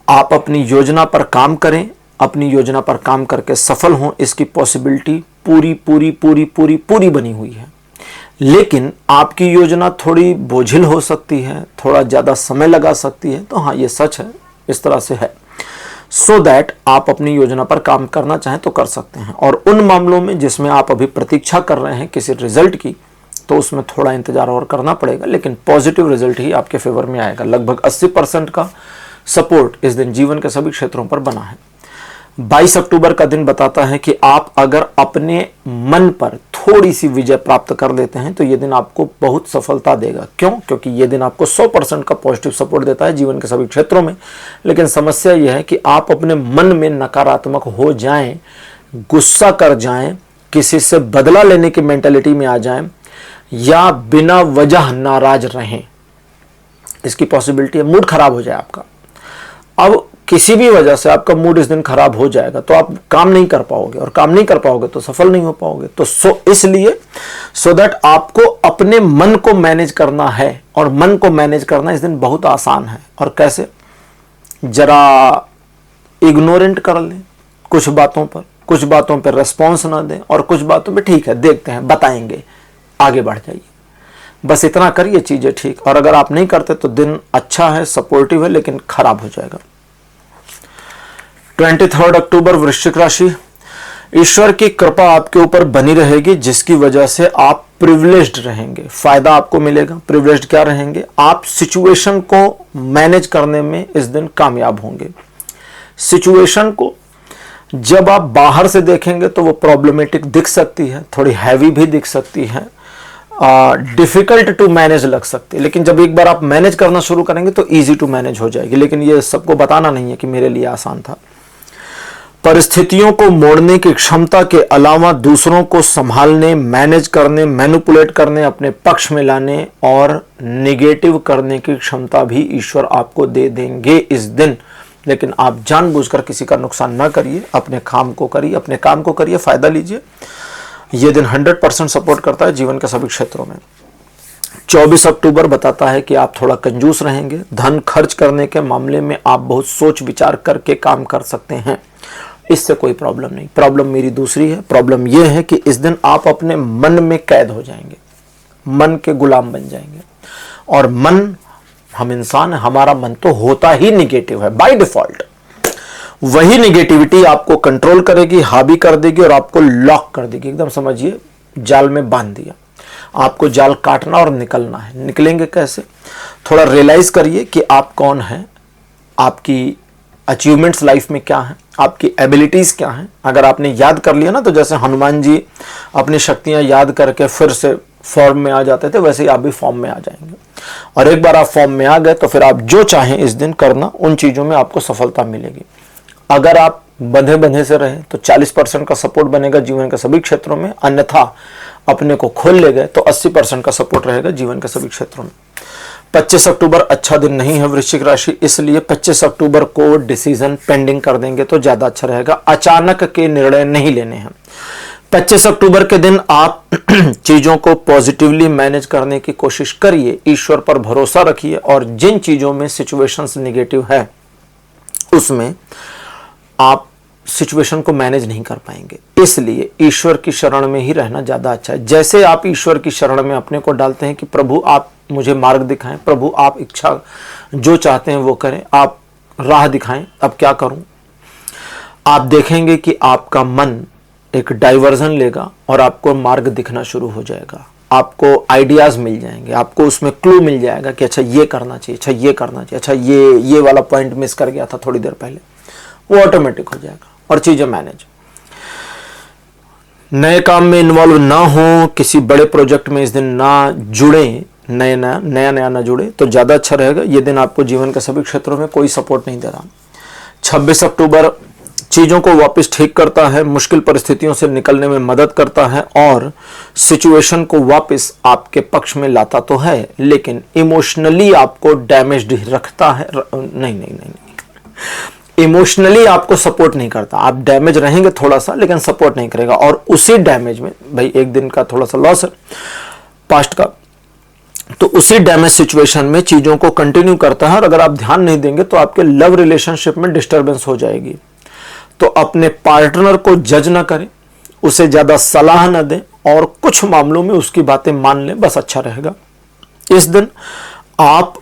आप अपनी योजना पर काम करें, अपनी योजना पर काम करके सफल हों, इसकी पॉसिबिलिटी पूरी बनी हुई है। लेकिन आपकी योजना थोड़ी बोझिल हो सकती है, थोड़ा ज़्यादा समय लगा सकती है, तो हाँ ये सच है, इस तरह से है। सो दैट आप अपनी योजना पर काम करना चाहें तो कर सकते हैं। और उन मामलों में जिसमें आप अभी प्रतीक्षा कर रहे हैं किसी रिजल्ट की, तो उसमें थोड़ा इंतजार और करना पड़ेगा, लेकिन पॉजिटिव रिजल्ट ही आपके फेवर में आएगा। लगभग 80% का सपोर्ट इस दिन जीवन के सभी क्षेत्रों पर बना है। 22 अक्टूबर का दिन बताता है कि आप अगर अपने मन पर थोड़ी सी विजय प्राप्त कर लेते हैं तो ये दिन आपको बहुत सफलता देगा। क्यों? क्योंकि ये दिन आपको 100% का पॉजिटिव सपोर्ट देता है जीवन के सभी क्षेत्रों में। लेकिन समस्या यह है कि आप अपने मन में नकारात्मक हो जाएं, गुस्सा कर जाएं, किसी से बदला लेने की मेंटालिटी में आ जाएं या बिना वजह नाराज रहें, इसकी पॉसिबिलिटी है। मूड खराब हो जाए आपका, अब किसी भी वजह से आपका मूड इस दिन खराब हो जाएगा तो आप काम नहीं कर पाओगे, और काम नहीं कर पाओगे तो सफल नहीं हो पाओगे। तो इसलिए सो दैट आपको अपने मन को मैनेज करना है, और मन को मैनेज करना इस दिन बहुत आसान है। और कैसे? जरा इग्नोरेंट कर लें कुछ बातों पर रेस्पॉन्स ना दें, और कुछ बातों पे ठीक है देखते हैं बताएंगे, आगे बढ़ जाइए। बस इतना करिए, चीजें ठीक। और अगर आप नहीं करते तो दिन अच्छा है, सपोर्टिव है, लेकिन खराब हो जाएगा। 23 अक्टूबर वृश्चिक राशि, ईश्वर की कृपा आपके ऊपर बनी रहेगी, जिसकी वजह से आप प्रिविलेज्ड रहेंगे, फायदा आपको मिलेगा। प्रिविलेज्ड क्या रहेंगे? आप सिचुएशन को मैनेज करने में इस दिन कामयाब होंगे। सिचुएशन को जब आप बाहर से देखेंगे तो वो प्रॉब्लमेटिक दिख सकती है, थोड़ी हैवी भी दिख सकती है, डिफिकल्ट टू मैनेज लग सकती है, लेकिन जब एक बार आप मैनेज करना शुरू करेंगे तो इजी टू मैनेज हो जाएगी। लेकिन ये सबको बताना नहीं है कि मेरे लिए आसान था। परिस्थितियों को मोड़ने की क्षमता के अलावा दूसरों को संभालने, मैनेज करने, मैनिपुलेट करने, अपने पक्ष में लाने और निगेटिव करने की क्षमता भी ईश्वर आपको दे देंगे इस दिन। लेकिन आप जानबूझकर किसी का नुकसान ना करिए, अपने काम को करिए, फायदा लीजिए। यह दिन 100% सपोर्ट करता है जीवन के सभी क्षेत्रों में। 24 अक्टूबर बताता है कि आप थोड़ा कंजूस रहेंगे। धन खर्च करने के मामले में आप बहुत सोच विचार करके काम कर सकते हैं, इससे कोई प्रॉब्लम नहीं। प्रॉब्लम मेरी दूसरी है। प्रॉब्लम यह है कि इस दिन आप अपने मन में कैद हो जाएंगे, मन के गुलाम बन जाएंगे। और मन, हम इंसान हैं, हमारा मन तो होता ही निगेटिव है बाय डिफॉल्ट। वही निगेटिविटी आपको कंट्रोल करेगी, हावी कर देगी और आपको लॉक कर देगी। एकदम समझिए जाल में बांध दिया। आपको जाल काटना और निकलना है। निकलेंगे कैसे? थोड़ा रियलाइज करिए कि आप कौन हैं, आपकी अचीवमेंट्स लाइफ में क्या हैं, आपकी एबिलिटीज क्या हैं। अगर आपने याद कर लिया ना, तो जैसे हनुमान जी अपनी शक्तियां याद करके फिर से फॉर्म में आ जाते थे, वैसे ही आप भी फॉर्म में आ जाएंगे। और एक बार आप फॉर्म में आ गए तो फिर आप जो चाहें इस दिन करना, उन चीजों में आपको सफलता मिलेगी। अगर आप बंधे से रहे तो 40% का सपोर्ट बनेगा जीवन के सभी क्षेत्रों में, अन्यथा अपने को खोल ले गए तो 80% का सपोर्ट रहेगा जीवन के सभी क्षेत्रों में। 25 अक्टूबर अच्छा दिन नहीं है वृश्चिक राशि, इसलिए 25 अक्टूबर को डिसीजन पेंडिंग कर देंगे तो ज्यादा अच्छा रहेगा। अचानक के निर्णय नहीं लेने हैं। 25 अक्टूबर के दिन आप चीजों को पॉजिटिवली मैनेज करने की कोशिश करिए, ईश्वर पर भरोसा रखिए, और जिन चीजों में सिचुएशंस नेगेटिव है उसमें आप सिचुएशन को मैनेज नहीं कर पाएंगे। इसलिए ईश्वर की शरण में ही रहना ज्यादा अच्छा है। जैसे आप ईश्वर की शरण में अपने को डालते हैं कि प्रभु आप मुझे मार्ग दिखाएं प्रभु, आप इच्छा जो चाहते हैं वो करें, आप राह दिखाएं, अब क्या करूं। आप देखेंगे कि आपका मन एक डाइवर्जन लेगा और आपको मार्ग दिखना शुरू हो जाएगा, आपको आइडियाज मिल जाएंगे, आपको उसमें क्लू मिल जाएगा कि अच्छा ये करना चाहिए, अच्छा ये करना चाहिए, अच्छा ये वाला पॉइंट मिस कर गया था थोड़ी देर पहले, वो ऑटोमेटिक हो जाएगा और चीजें मैनेज। नए काम में इन्वॉल्व ना हो, किसी बड़े प्रोजेक्ट में इस दिन ना जुड़े, नया ना जुड़े तो ज़्यादा अच्छा रहेगा। ये दिन आपको जीवन के सभी क्षेत्रों में कोई सपोर्ट नहीं दे रहा। 26 अक्टूबर चीज़ों को वापस ठीक करता है, मुश्किल परिस्थितियों से निकलने में मदद करता है और सिचुएशन को वापस आपके पक्ष में लाता तो है, लेकिन इमोशनली आपको डैमेज्ड रखता है। नहीं, इमोशनली आपको सपोर्ट नहीं करता। आप डैमेज रहेंगे थोड़ा सा, लेकिन सपोर्ट नहीं करेगा। और उसी डैमेज में, भाई एक दिन का थोड़ा सा लॉस है पास्ट का, तो उसी डैमेज सिचुएशन में चीजों को कंटिन्यू करता है। और अगर आप ध्यान नहीं देंगे तो आपके लव रिलेशनशिप में डिस्टर्बेंस हो जाएगी। तो अपने पार्टनर को जज ना करें, उसे ज्यादा सलाह न दें और कुछ मामलों में उसकी बातें मान लें, बस अच्छा रहेगा। इस दिन आप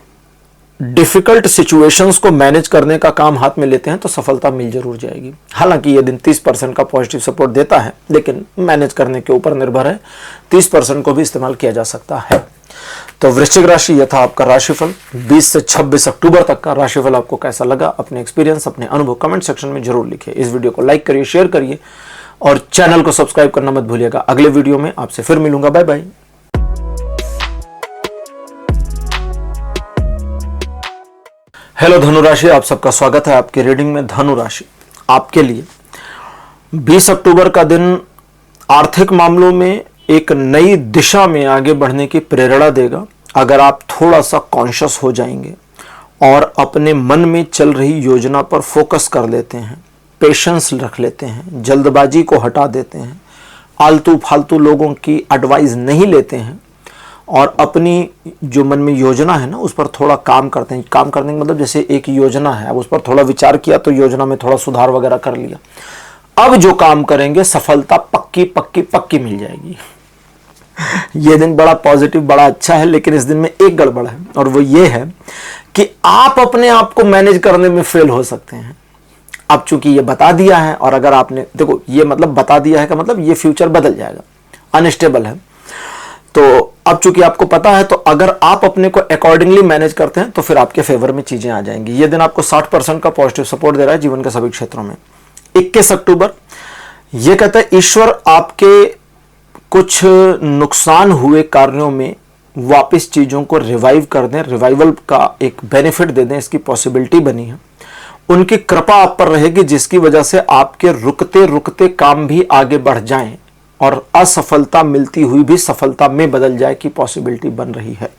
डिफिकल्ट सिचुएशंस को मैनेज करने का काम हाथ में लेते हैं तो सफलता मिल जरूर जाएगी। हालांकि यह दिन 30% का पॉजिटिव सपोर्ट देता है, लेकिन मैनेज करने के ऊपर निर्भर है। 30% को भी इस्तेमाल किया जा सकता है। तो वृश्चिक राशि, यह था आपका राशिफल। 20 से 26 अक्टूबर तक का राशिफल आपको कैसा लगा, अपने एक्सपीरियंस, अपने अनुभव कमेंट सेक्शन में जरूर लिखिए। इस वीडियो को लाइक करिए, शेयर करिए और चैनल को सब्सक्राइब करना मत भूलिएगा। अगले वीडियो में आपसे फिर मिलूंगा। Bye bye. हेलो धनुराशि, आप सबका स्वागत है आपकी रीडिंग में। धनुराशि आपके लिए 20 अक्टूबर का दिन आर्थिक मामलों में एक नई दिशा में आगे बढ़ने की प्रेरणा देगा। अगर आप थोड़ा सा कॉन्शियस हो जाएंगे और अपने मन में चल रही योजना पर फोकस कर लेते हैं, पेशेंस रख लेते हैं, जल्दबाजी को हटा देते हैं, आलतू फालतू लोगों की एडवाइस नहीं लेते हैं और अपनी जो मन में योजना है ना उस पर थोड़ा काम करते हैं। काम करने का मतलब जैसे एक योजना है, अब उस पर थोड़ा विचार किया तो योजना में थोड़ा सुधार वगैरह कर लिया, अब जो काम करेंगे सफलता पक्की पक्की पक्की मिल जाएगी। यह दिन बड़ा पॉजिटिव, बड़ा अच्छा है, लेकिन इस दिन में एक गड़बड़ है और वो ये है कि आप अपने आप को मैनेज करने में फेल हो सकते हैं। अब चूंकि ये बता दिया है और अगर आपने, देखो ये मतलब बता दिया है का मतलब ये फ्यूचर बदल जाएगा, अनस्टेबल है। तो अब चूंकि आपको पता है तो अगर आप अपने को अकॉर्डिंगली मैनेज करते हैं तो फिर आपके फेवर में चीजें आ जाएंगी। ये दिन आपको 60% का पॉजिटिव सपोर्ट दे रहा है जीवन के सभी क्षेत्रों में। 21 अक्टूबर ये कहता है ईश्वर आपके कुछ नुकसान हुए कार्यों में वापस चीजों को रिवाइव कर दें, रिवाइवल का एक बेनिफिट दे दें, इसकी पॉसिबिलिटी बनी है। उनकी कृपा आप पर रहेगी जिसकी वजह से आपके रुकते रुकते काम भी आगे बढ़ जाएं और असफलता मिलती हुई भी सफलता में बदल जाए की पॉसिबिलिटी बन रही है।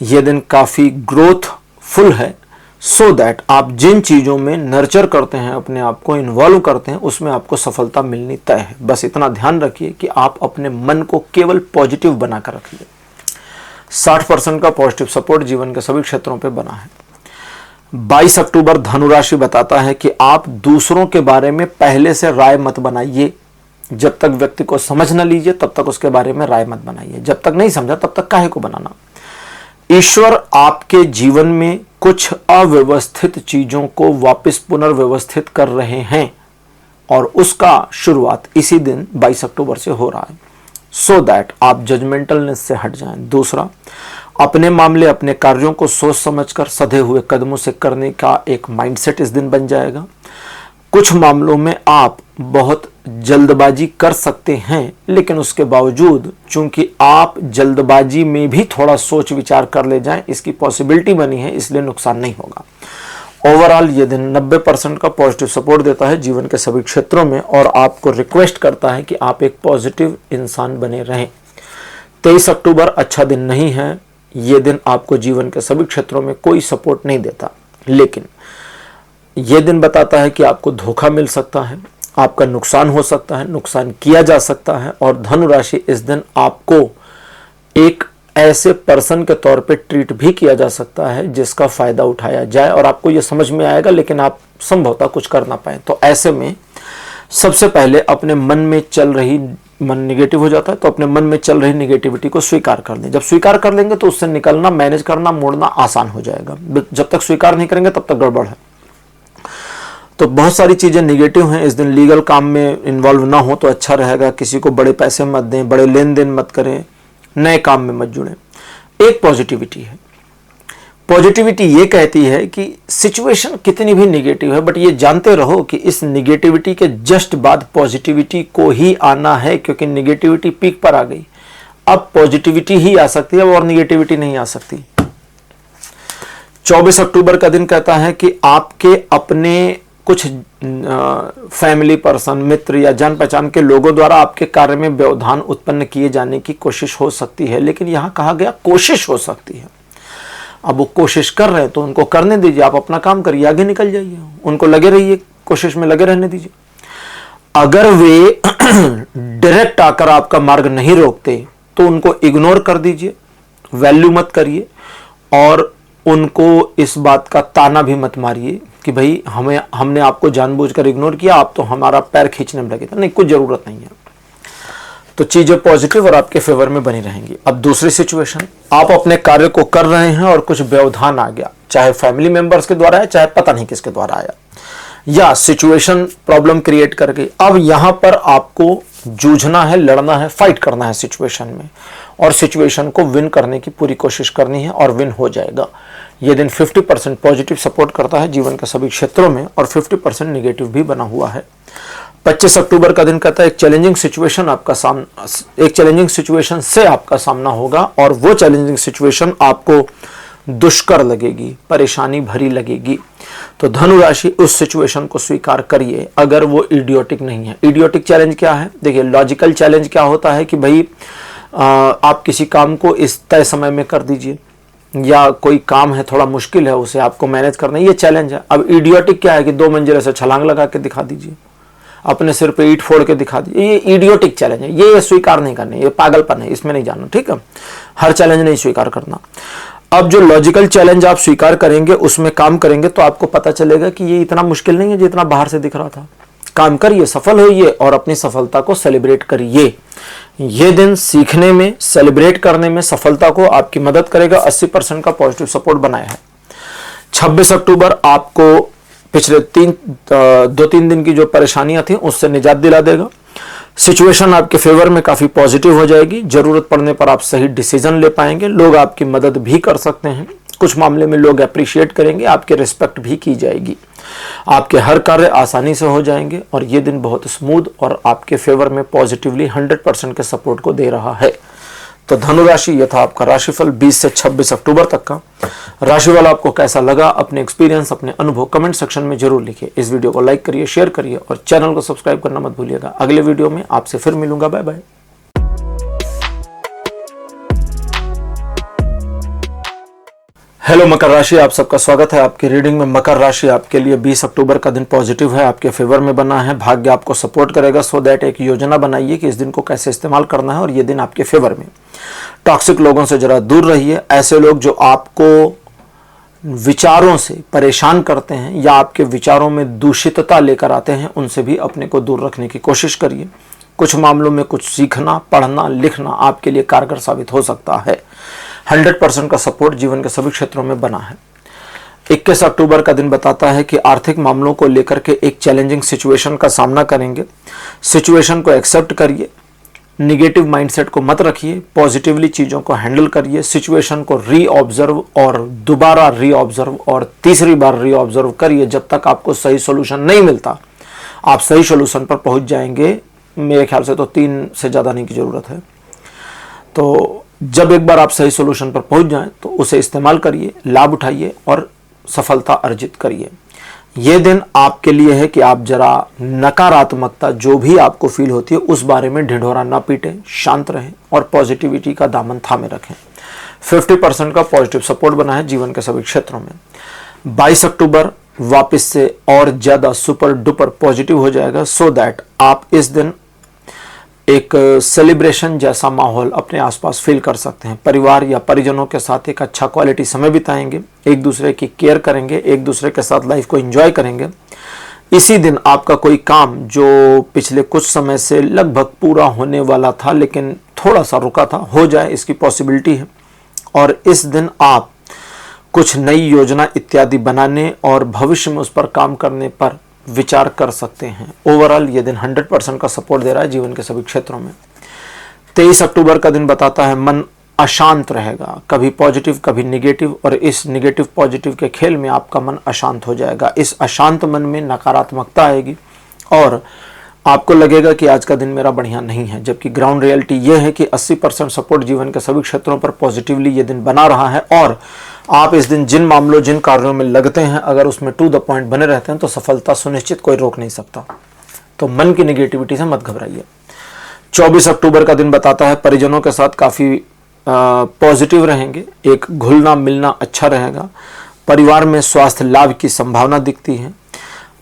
यह दिन काफी ग्रोथफुल है, सो दैट आप जिन चीजों में नर्चर करते हैं, अपने आप को इन्वॉल्व करते हैं, उसमें आपको सफलता मिलनी तय है। बस इतना ध्यान रखिए कि आप अपने मन को केवल पॉजिटिव बनाकर रखिए। 60% का पॉजिटिव सपोर्ट जीवन के सभी क्षेत्रों पे बना है। 22 अक्टूबर धनुराशि बताता है कि आप दूसरों के बारे में पहले से राय मत बनाइए। जब तक व्यक्ति को समझ न लीजिए तब तक उसके बारे में राय मत बनाइए। जब तक नहीं समझा तब तक काहे को बनाना। ईश्वर आपके जीवन में कुछ अव्यवस्थित चीजों को वापस पुनर्व्यवस्थित कर रहे हैं और उसका शुरुआत इसी दिन 22 अक्टूबर से हो रहा है, सो दैट आप जजमेंटलनेस से हट जाएं। दूसरा, अपने मामले, अपने कार्यों को सोच समझकर सधे हुए कदमों से करने का एक माइंडसेट इस दिन बन जाएगा। कुछ मामलों में आप बहुत जल्दबाजी कर सकते हैं, लेकिन उसके बावजूद चूंकि आप जल्दबाजी में भी थोड़ा सोच विचार कर ले जाएं, इसकी पॉसिबिलिटी बनी है, इसलिए नुकसान नहीं होगा। ओवरऑल ये दिन 90% का पॉजिटिव सपोर्ट देता है जीवन के सभी क्षेत्रों में और आपको रिक्वेस्ट करता है कि आप एक पॉजिटिव इंसान बने रहें। 23 अक्टूबर अच्छा दिन नहीं है। ये दिन आपको जीवन के सभी क्षेत्रों में कोई सपोर्ट नहीं देता, लेकिन यह दिन बताता है कि आपको धोखा मिल सकता है, आपका नुकसान हो सकता है, नुकसान किया जा सकता है और धनुराशि इस दिन आपको एक ऐसे पर्सन के तौर पे ट्रीट भी किया जा सकता है जिसका फायदा उठाया जाए और आपको यह समझ में आएगा, लेकिन आप संभवतः कुछ कर ना पाए। तो ऐसे में सबसे पहले अपने मन में चल रही मन निगेटिव हो जाता है, तो अपने मन में चल रही निगेटिविटी को स्वीकार कर लें। जब स्वीकार कर लेंगे तो उससे निकलना, मैनेज करना, मोड़ना आसान हो जाएगा। जब तक स्वीकार नहीं करेंगे तब तक गड़बड़ है। तो बहुत सारी चीज़ें निगेटिव हैं। इस दिन लीगल काम में इन्वॉल्व ना हो तो अच्छा रहेगा। किसी को बड़े पैसे मत दें, बड़े लेन देन मत करें, नए काम में मत जुड़ें। एक पॉजिटिविटी है। पॉजिटिविटी ये कहती है कि सिचुएशन कितनी भी निगेटिव है, बट ये जानते रहो कि इस निगेटिविटी के जस्ट बाद पॉजिटिविटी को ही आना है, क्योंकि निगेटिविटी पीक पर आ गई। अब पॉजिटिविटी ही आ सकती है और निगेटिविटी नहीं आ सकती। 24 अक्टूबर का दिन कहता है कि आपके अपने कुछ फैमिली पर्सन, मित्र या जान पहचान के लोगों द्वारा आपके कार्य में व्यवधान उत्पन्न किए जाने की कोशिश हो सकती है। लेकिन यहां कहा गया कोशिश हो सकती है। अब वो कोशिश कर रहे हैं तो उनको करने दीजिए, आप अपना काम करिए, आगे निकल जाइए, उनको लगे रहिए, कोशिश में लगे रहने दीजिए। अगर वे डायरेक्ट आकर आपका मार्ग नहीं रोकते तो उनको इग्नोर कर दीजिए, वैल्यू मत करिए, और उनको इस बात का ताना भी मत मारिए कि भाई हमने आपको जानबूझकर इग्नोर किया, आप तो हमारा पैर खींचने में लगे थे। नहीं, कुछ जरूरत नहीं है। तो चीजें पॉजिटिव और आपके फेवर में बनी रहेंगी। अब दूसरी सिचुएशन, आप अपने कार्य को कर रहे हैं और कुछ व्यवधान आ गया, चाहे फैमिली मेंबर्स के द्वारा है, चाहे पता नहीं किसके द्वारा आया, या सिचुएशन प्रॉब्लम क्रिएट कर गई। अब यहां पर आपको जूझना है, लड़ना है, फाइट करना है सिचुएशन में, और सिचुएशन को विन करने की पूरी कोशिश करनी है, और विन हो जाएगा। यह दिन 50% पॉजिटिव सपोर्ट करता है जीवन के सभी क्षेत्रों में, और 50% नेगेटिव भी बना हुआ है। 25 अक्टूबर का दिन कहता है एक चैलेंजिंग सिचुएशन से आपका सामना होगा, और वो चैलेंजिंग सिचुएशन आपको दुष्कर लगेगी, परेशानी भरी लगेगी। तो धनु राशि उस सिचुएशन को स्वीकार करिए, अगर वो इडियोटिक नहीं है। इडियोटिक चैलेंज क्या है? देखिए, लॉजिकल चैलेंज क्या होता है कि भाई आप किसी काम को इस तय समय में कर दीजिए, या कोई काम है थोड़ा मुश्किल है, उसे आपको मैनेज करना है, ये चैलेंज है। अब इडियोटिक क्या है कि 2 मंजिले से छलांग लगा के दिखा दीजिए, अपने सिर पे ईंट फोड़ के दिखा दीजिए, ये इडियोटिक चैलेंज है। ये स्वीकार नहीं करने, ये पागलपन है, इसमें नहीं जाना, ठीक है। हर चैलेंज नहीं स्वीकार करना। अब जो लॉजिकल चैलेंज आप स्वीकार करेंगे, उसमें काम करेंगे, तो आपको पता चलेगा कि ये इतना मुश्किल नहीं है जितना बाहर से दिख रहा था। काम करिए, सफल होइए, और अपनी सफलता को सेलिब्रेट करिए। ये दिन सीखने में, सेलिब्रेट करने में, सफलता को आपकी मदद करेगा। 80% का पॉजिटिव सपोर्ट बनाया है। 26 अक्टूबर आपको पिछले 2-3 दिन की जो परेशानियां थी उससे निजात दिला देगा। सिचुएशन आपके फेवर में काफी पॉजिटिव हो जाएगी। जरूरत पड़ने पर आप सही डिसीजन ले पाएंगे। लोग आपकी मदद भी कर सकते हैं। कुछ मामले में लोग अप्रिशिएट करेंगे, आपकी रिस्पेक्ट भी की जाएगी। आपके हर कार्य आसानी से हो जाएंगे, और ये दिन बहुत स्मूथ और आपके फेवर में पॉजिटिवली 100% के सपोर्ट को दे रहा है। तो धनु राशि, यह था आपका राशिफल 20 से 26 अक्टूबर तक का। राशिफल आपको कैसा लगा, अपने एक्सपीरियंस, अपने अनुभव कमेंट सेक्शन में जरूर लिखिए। इस वीडियो को लाइक करिए, शेयर करिए, और चैनल को सब्सक्राइब करना मत भूलिएगा। अगले वीडियो में आपसे फिर मिलूंगा। Bye bye. हेलो मकर राशि, आप सबका स्वागत है आपकी रीडिंग में। मकर राशि आपके लिए 20 अक्टूबर का दिन पॉजिटिव है, आपके फेवर में बना है। भाग्य आपको सपोर्ट करेगा। सो दैट एक योजना बनाइए कि इस दिन को कैसे इस्तेमाल करना है, और ये दिन आपके फेवर में। टॉक्सिक लोगों से जरा दूर रहिए। ऐसे लोग जो आपको विचारों से परेशान करते हैं या आपके विचारों में दूषितता लेकर आते हैं, उनसे भी अपने को दूर रखने की कोशिश करिए। कुछ मामलों में कुछ सीखना, पढ़ना, लिखना आपके लिए कारगर साबित हो सकता है। 100% का सपोर्ट जीवन के सभी क्षेत्रों में बना है। 21 अक्टूबर का दिन बताता है कि आर्थिक मामलों को लेकर के एक चैलेंजिंग सिचुएशन का सामना करेंगे। सिचुएशन को एक्सेप्ट करिए, निगेटिव माइंडसेट को मत रखिए, पॉजिटिवली चीज़ों को हैंडल करिए। सिचुएशन को रीऑब्जर्व और दोबारा रीऑब्जर्व और तीसरी बार रीऑब्जर्व करिए। जब तक आपको सही सोल्यूशन नहीं मिलता, आप सही सोल्यूशन पर पहुंच जाएंगे। मेरे ख्याल से तो 3 से ज़्यादा नहीं की ज़रूरत है। तो जब एक बार आप सही सोल्यूशन पर पहुंच जाएं तो उसे इस्तेमाल करिए, लाभ उठाइए और सफलता अर्जित करिए। यह दिन आपके लिए है कि आप जरा नकारात्मकता जो भी आपको फील होती है उस बारे में ढिढोरा ना पीटें, शांत रहें और पॉजिटिविटी का दामन थामे रखें। 50% का पॉजिटिव सपोर्ट बना है जीवन के सभी क्षेत्रों में। 22 अक्टूबर वापस से और ज़्यादा सुपर डुपर पॉजिटिव हो जाएगा। सो दैट आप इस दिन एक सेलिब्रेशन जैसा माहौल अपने आसपास फील कर सकते हैं। परिवार या परिजनों के साथ एक अच्छा क्वालिटी समय बिताएंगे, एक दूसरे की केयर करेंगे, एक दूसरे के साथ लाइफ को एंजॉय करेंगे। इसी दिन आपका कोई काम जो पिछले कुछ समय से लगभग पूरा होने वाला था लेकिन थोड़ा सा रुका था, हो जाए, इसकी पॉसिबिलिटी है। और इस दिन आप कुछ नई योजना इत्यादि बनाने और भविष्य में उस पर काम करने पर विचार कर सकते हैं। ओवरऑल ये दिन 100% का सपोर्ट दे रहा है जीवन के सभी क्षेत्रों में। 23 अक्टूबर का दिन बताता है मन अशांत रहेगा, कभी पॉजिटिव कभी निगेटिव, और इस निगेटिव पॉजिटिव के खेल में आपका मन अशांत हो जाएगा। इस अशांत मन में नकारात्मकता आएगी और आपको लगेगा कि आज का दिन मेरा बढ़िया नहीं है, जबकि ग्राउंड रियलिटी ये है कि 80% सपोर्ट जीवन के सभी क्षेत्रों पर पॉजिटिवली ये दिन बना रहा है। और आप इस दिन जिन मामलों जिन कार्यों में लगते हैं, अगर उसमें टू द पॉइंट बने रहते हैं तो सफलता सुनिश्चित, कोई रोक नहीं सकता। तो मन की निगेटिविटी से मत घबराइए। 24 अक्टूबर का दिन बताता है परिजनों के साथ काफ़ी पॉजिटिव रहेंगे, एक घुलना मिलना अच्छा रहेगा। परिवार में स्वास्थ्य लाभ की संभावना दिखती है।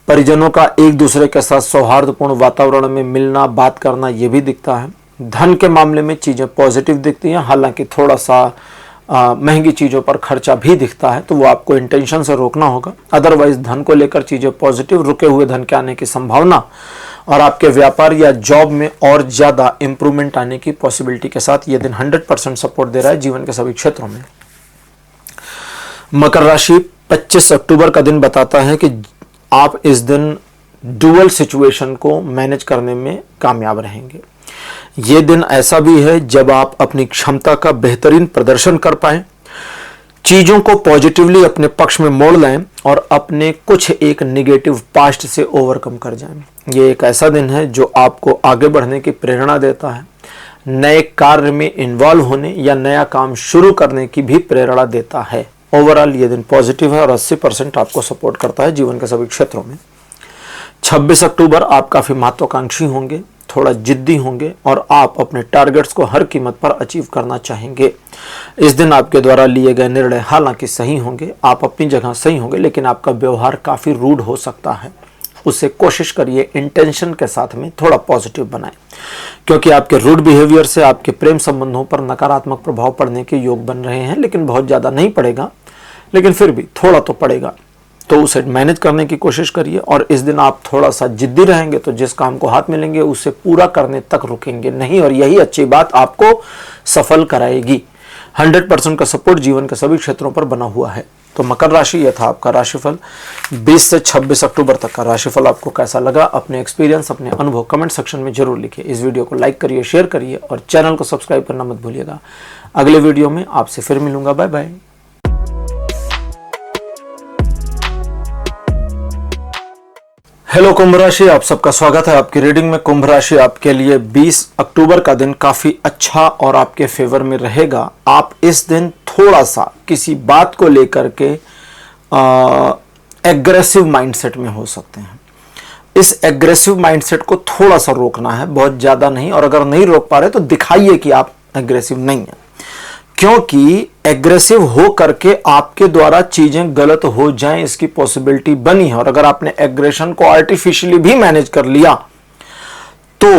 परिजनों का एक दूसरे के साथ सौहार्दपूर्ण वातावरण में मिलना बात करना ये भी दिखता है। धन के मामले में चीज़ें पॉजिटिव दिखती हैं, हालांकि थोड़ा सा महंगी चीज़ों पर खर्चा भी दिखता है, तो वो आपको इंटेंशन से रोकना होगा। अदरवाइज धन को लेकर चीज़ें पॉजिटिव, रुके हुए धन के आने की संभावना और आपके व्यापार या जॉब में और ज़्यादा इंप्रूवमेंट आने की पॉसिबिलिटी के साथ ये दिन 100% सपोर्ट दे रहा है जीवन के सभी क्षेत्रों में। मकर राशि 25 अक्टूबर का दिन बताता है कि आप इस दिन डुअल सिचुएशन को मैनेज करने में कामयाब रहेंगे। ये दिन ऐसा भी है जब आप अपनी क्षमता का बेहतरीन प्रदर्शन कर पाएं, चीज़ों को पॉजिटिवली अपने पक्ष में मोड़ लाएं और अपने कुछ एक निगेटिव पास्ट से ओवरकम कर जाएं। ये एक ऐसा दिन है जो आपको आगे बढ़ने की प्रेरणा देता है, नए कार्य में इन्वॉल्व होने या नया काम शुरू करने की भी प्रेरणा देता है। ओवरऑल ये दिन पॉजिटिव है और 80% आपको सपोर्ट करता है जीवन के सभी क्षेत्रों में। 26 अक्टूबर आप काफ़ी महत्वाकांक्षी होंगे, थोड़ा जिद्दी होंगे और आप अपने टारगेट्स को हर कीमत पर अचीव करना चाहेंगे। इस दिन आपके द्वारा लिए गए निर्णय हालांकि सही होंगे, आप अपनी जगह सही होंगे, लेकिन आपका व्यवहार काफ़ी रूड हो सकता है। उससे कोशिश करिए इंटेंशन के साथ में थोड़ा पॉजिटिव बनाएं, क्योंकि आपके रूड बिहेवियर से आपके प्रेम संबंधों पर नकारात्मक प्रभाव पड़ने के योग बन रहे हैं। लेकिन बहुत ज़्यादा नहीं पड़ेगा, लेकिन फिर भी थोड़ा तो पड़ेगा, तो उसे मैनेज करने की कोशिश करिए। और इस दिन आप थोड़ा सा जिद्दी रहेंगे तो जिस काम को हाथ में लेंगे उसे पूरा करने तक रुकेंगे नहीं, और यही अच्छी बात आपको सफल कराएगी। 100% का सपोर्ट जीवन के सभी क्षेत्रों पर बना हुआ है। तो मकर राशि, यह था आपका राशिफल। 20 से 26 अक्टूबर तक का राशिफल आपको कैसा लगा, अपने एक्सपीरियंस, अपने अनुभव कमेंट सेक्शन में जरूर लिखिए। इस वीडियो को लाइक करिए, शेयर करिए और चैनल को सब्सक्राइब करना मत भूलिएगा। अगले वीडियो में आपसे फिर मिलूंगा। Bye bye. हेलो कुंभ राशि, आप सबका स्वागत है आपकी रीडिंग में। कुंभ राशि आपके लिए 20 अक्टूबर का दिन काफी अच्छा और आपके फेवर में रहेगा। आप इस दिन थोड़ा सा किसी बात को लेकर के एग्रेसिव माइंडसेट में हो सकते हैं। इस एग्रेसिव माइंडसेट को थोड़ा सा रोकना है, बहुत ज्यादा नहीं, और अगर नहीं रोक पा रहे तो दिखाइए कि आप एग्रेसिव नहीं है, क्योंकि एग्रेसिव हो करके आपके द्वारा चीजें गलत हो जाएं इसकी पॉसिबिलिटी बनी है। और अगर आपने एग्रेशन को आर्टिफिशियली भी मैनेज कर लिया तो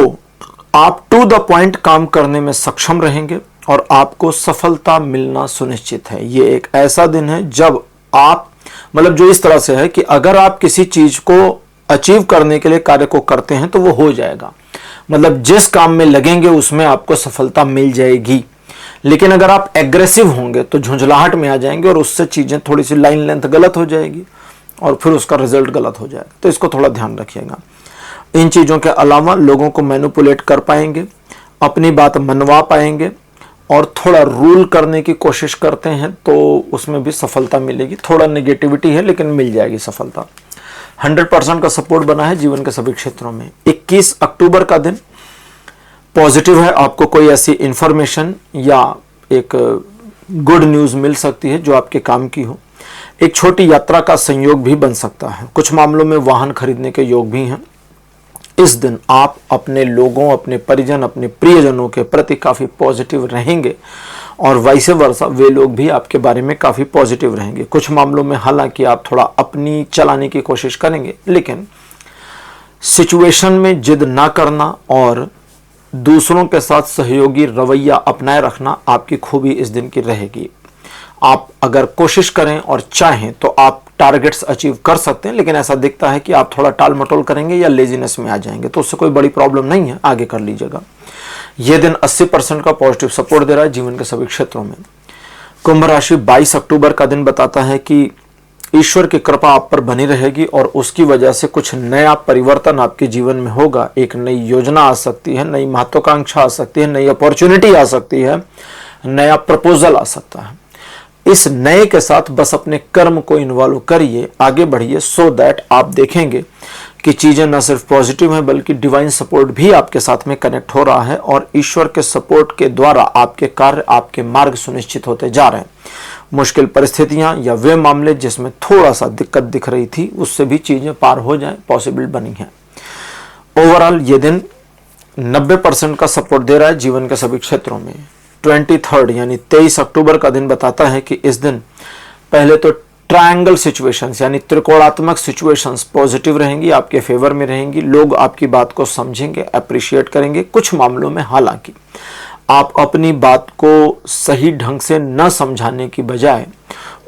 आप टू द पॉइंट काम करने में सक्षम रहेंगे और आपको सफलता मिलना सुनिश्चित है। ये एक ऐसा दिन है जब आप, मतलब जो इस तरह से है कि अगर आप किसी चीज को अचीव करने के लिए कार्य को करते हैं तो वो हो जाएगा, मतलब जिस काम में लगेंगे उसमें आपको सफलता मिल जाएगी। लेकिन अगर आप एग्रेसिव होंगे तो झुंझलाहट में आ जाएंगे और उससे चीजें थोड़ी सी लाइन लेंथ गलत हो जाएगी और फिर उसका रिजल्ट गलत हो जाएगा। तो इसको थोड़ा ध्यान रखिएगा। इन चीजों के अलावा लोगों को मैनिपुलेट कर पाएंगे, अपनी बात मनवा पाएंगे और थोड़ा रूल करने की कोशिश करते हैं तो उसमें भी सफलता मिलेगी। थोड़ा नेगेटिविटी है लेकिन मिल जाएगी सफलता। 100% का सपोर्ट बना है जीवन के सभी क्षेत्रों में। 21 अक्टूबर का दिन पॉजिटिव है। आपको कोई ऐसी इंफॉर्मेशन या एक गुड न्यूज़ मिल सकती है जो आपके काम की हो। एक छोटी यात्रा का संयोग भी बन सकता है। कुछ मामलों में वाहन खरीदने के योग भी हैं। इस दिन आप अपने लोगों, अपने परिजन, अपने प्रियजनों के प्रति काफ़ी पॉजिटिव रहेंगे और वाइस वर्सा वे लोग भी आपके बारे में काफ़ी पॉजिटिव रहेंगे। कुछ मामलों में हालांकि आप थोड़ा अपनी चलाने की कोशिश करेंगे, लेकिन सिचुएशन में जिद ना करना और दूसरों के साथ सहयोगी रवैया अपनाए रखना आपकी खूबी इस दिन की रहेगी। आप अगर कोशिश करें और चाहें तो आप टारगेट्स अचीव कर सकते हैं, लेकिन ऐसा दिखता है कि आप थोड़ा टाल मटोल करेंगे या लेजीनेस में आ जाएंगे, तो उससे कोई बड़ी प्रॉब्लम नहीं है, आगे कर लीजिएगा। यह दिन 80% का पॉजिटिव सपोर्ट दे रहा है जीवन के सभी क्षेत्रों में। कुंभ राशि 22 अक्टूबर का दिन बताता है कि ईश्वर की कृपा आप पर बनी रहेगी और उसकी वजह से कुछ नया परिवर्तन आपके जीवन में होगा। एक नई योजना आ सकती है, नई महत्वाकांक्षा आ सकती है, नई अपॉर्चुनिटी आ सकती है, नया प्रपोजल आ सकता है। इस नए के साथ बस अपने कर्म को इन्वॉल्व करिए, आगे बढ़िए, सो दैट आप देखेंगे कि चीजें न सिर्फ पॉजिटिव हैं बल्कि डिवाइन सपोर्ट भी आपके साथ में कनेक्ट हो रहा है और ईश्वर के सपोर्ट के द्वारा आपके कार्य, आपके मार्ग सुनिश्चित होते जा रहे हैं। मुश्किल परिस्थितियां या वे मामले जिसमें थोड़ा सा दिक्कत दिख रही थी, उससे भी चीजें पार हो जाएं, पॉसिबल बनी है। ओवरऑल ये दिन 90% का सपोर्ट दे रहा है जीवन के सभी क्षेत्रों में। 23 यानी 23 अक्टूबर का दिन बताता है कि इस दिन पहले तो ट्रायंगल सिचुएशंस यानी त्रिकोणात्मक सिचुएशंस पॉजिटिव रहेंगी, आपके फेवर में रहेंगी। लोग आपकी बात को समझेंगे, अप्रिशिएट करेंगे। कुछ मामलों में हालांकि आप अपनी बात को सही ढंग से न समझाने की बजाय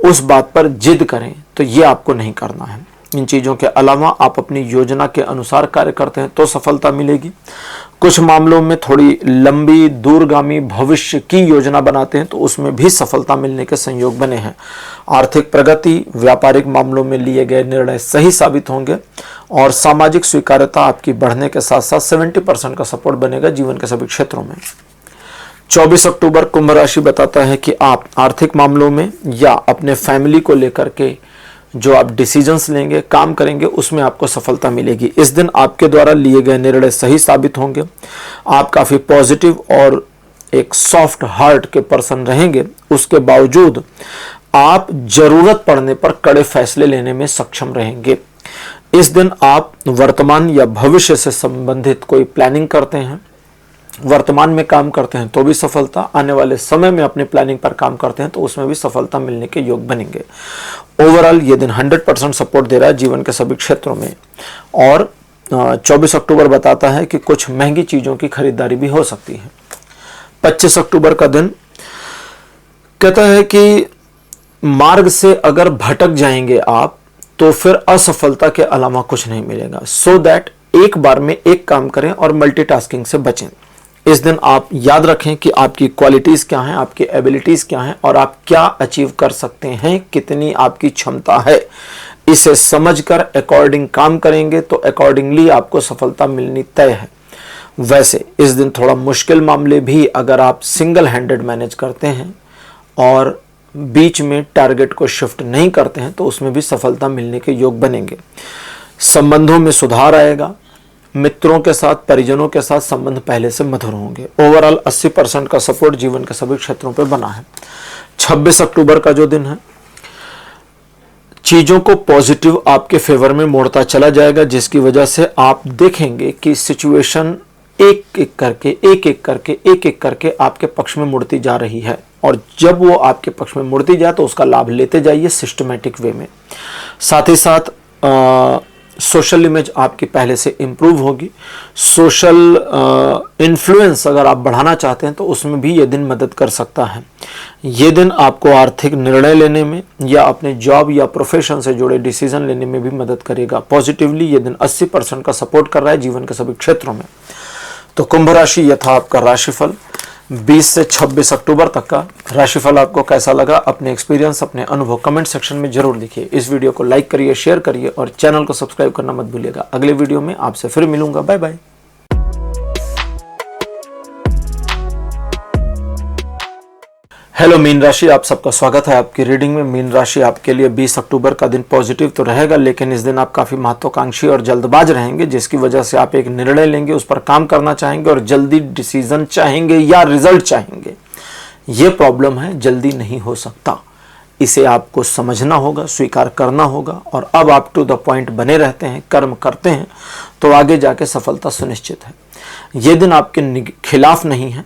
उस बात पर जिद करें, तो ये आपको नहीं करना है। इन चीज़ों के अलावा आप अपनी योजना के अनुसार कार्य करते हैं तो सफलता मिलेगी। कुछ मामलों में थोड़ी लंबी दूरगामी भविष्य की योजना बनाते हैं तो उसमें भी सफलता मिलने के संयोग बने हैं। आर्थिक प्रगति, व्यापारिक मामलों में लिए गए निर्णय सही साबित होंगे और सामाजिक स्वीकार्यता आपकी बढ़ने के साथ साथ 70% का सपोर्ट बनेगा जीवन के सभी क्षेत्रों में। 24 अक्टूबर कुंभ राशि बताता है कि आप आर्थिक मामलों में या अपने फैमिली को लेकर के जो आप डिसीजंस लेंगे, काम करेंगे, उसमें आपको सफलता मिलेगी। इस दिन आपके द्वारा लिए गए निर्णय सही साबित होंगे। आप काफ़ी पॉजिटिव और एक सॉफ्ट हार्ट के पर्सन रहेंगे। उसके बावजूद आप जरूरत पड़ने पर कड़े फैसले लेने में सक्षम रहेंगे। इस दिन आप वर्तमान या भविष्य से संबंधित कोई प्लानिंग करते हैं, वर्तमान में काम करते हैं तो भी सफलता, आने वाले समय में अपनी प्लानिंग पर काम करते हैं तो उसमें भी सफलता मिलने के योग बनेंगे। ओवरऑल ये दिन 100% सपोर्ट दे रहा है जीवन के सभी क्षेत्रों में। और 24 अक्टूबर बताता है कि कुछ महंगी चीज़ों की खरीदारी भी हो सकती है। 25 अक्टूबर का दिन कहता है कि मार्ग से अगर भटक जाएंगे आप तो फिर असफलता के अलावा कुछ नहीं मिलेगा। सो दैट एक बार में एक काम करें और मल्टीटास्किंग से बचें। इस दिन आप याद रखें कि आपकी क्वालिटीज क्या हैं, आपकी एबिलिटीज क्या हैं और आप क्या अचीव कर सकते हैं, कितनी आपकी क्षमता है। इसे समझकर अकॉर्डिंग काम करेंगे तो अकॉर्डिंगली आपको सफलता मिलनी तय है। वैसे इस दिन थोड़ा मुश्किल मामले भी अगर आप सिंगल हैंडेड मैनेज करते हैं और बीच में टारगेट को शिफ्ट नहीं करते हैं तो उसमें भी सफलता मिलने के योग बनेंगे। संबंधों में सुधार आएगा। मित्रों के साथ, परिजनों के साथ संबंध पहले से मधुर होंगे। ओवरऑल 80% का सपोर्ट जीवन के सभी क्षेत्रों पे बना है। 26 अक्टूबर का जो दिन है, चीजों को पॉजिटिव आपके फेवर में मोड़ता चला जाएगा, जिसकी वजह से आप देखेंगे कि सिचुएशन एक एक करके आपके पक्ष में मुड़ती जा रही है। और जब वो आपके पक्ष में मुड़ती जाए तो उसका लाभ लेते जाइए सिस्टमेटिक वे में। साथ ही साथ सोशल इमेज आपकी पहले से इम्प्रूव होगी। सोशल इन्फ्लुएंस अगर आप बढ़ाना चाहते हैं तो उसमें भी ये दिन मदद कर सकता है। ये दिन आपको आर्थिक निर्णय लेने में या अपने जॉब या प्रोफेशन से जुड़े डिसीजन लेने में भी मदद करेगा। पॉजिटिवली ये दिन 80% का सपोर्ट कर रहा है जीवन के सभी क्षेत्रों में। तो कुंभ राशि, यह था आपका राशिफल 20 से 26 अक्टूबर तक का। राशिफल आपको कैसा लगा, अपने एक्सपीरियंस, अपने अनुभव कमेंट सेक्शन में जरूर लिखिए। इस वीडियो को लाइक करिए, शेयर करिए और चैनल को सब्सक्राइब करना मत भूलिएगा। अगले वीडियो में आपसे फिर मिलूंगा। Bye bye. हेलो मीन राशि, आप सबका स्वागत है आपकी रीडिंग में। मीन राशि आपके लिए 20 अक्टूबर का दिन पॉजिटिव तो रहेगा, लेकिन इस दिन आप काफी महत्वाकांक्षी और जल्दबाज रहेंगे, जिसकी वजह से आप एक निर्णय लेंगे, उस पर काम करना चाहेंगे और जल्दी डिसीजन चाहेंगे या रिजल्ट चाहेंगे। ये प्रॉब्लम है, जल्दी नहीं हो सकता। इसे आपको समझना होगा, स्वीकार करना होगा और अब आप टू द पॉइंट बने रहते हैं, कर्म करते हैं तो आगे जाके सफलता सुनिश्चित है। ये दिन आपके खिलाफ नहीं है,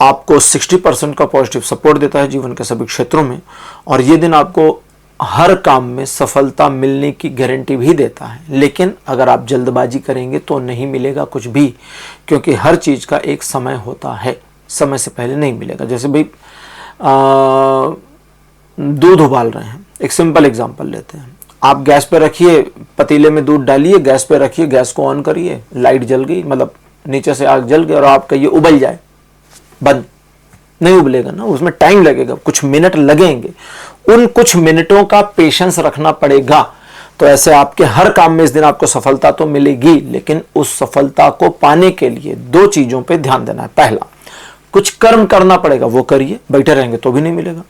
आपको 60% का पॉजिटिव सपोर्ट देता है जीवन के सभी क्षेत्रों में। और ये दिन आपको हर काम में सफलता मिलने की गारंटी भी देता है, लेकिन अगर आप जल्दबाजी करेंगे तो नहीं मिलेगा कुछ भी, क्योंकि हर चीज़ का एक समय होता है, समय से पहले नहीं मिलेगा। जैसे भाई दूध उबाल रहे हैं, एक सिंपल एग्जांपल लेते हैं। आप गैस पे रखिए, पतीले में दूध डालिए, गैस पे रखिए, गैस को ऑन करिए, लाइट जल गई, मतलब नीचे से आग जल गई और आप कहिए उबल जाए, बंद, नहीं उबलेगा ना, उसमें टाइम लगेगा, कुछ मिनट लगेंगे। उन कुछ मिनटों का पेशेंस रखना पड़ेगा। तो ऐसे आपके हर काम में इस दिन आपको सफलता तो मिलेगी, लेकिन उस सफलता को पाने के लिए 2 चीजों पे ध्यान देना है। पहला, कुछ कर्म करना पड़ेगा, वो करिए, बैठे रहेंगे तो भी नहीं मिलेगा।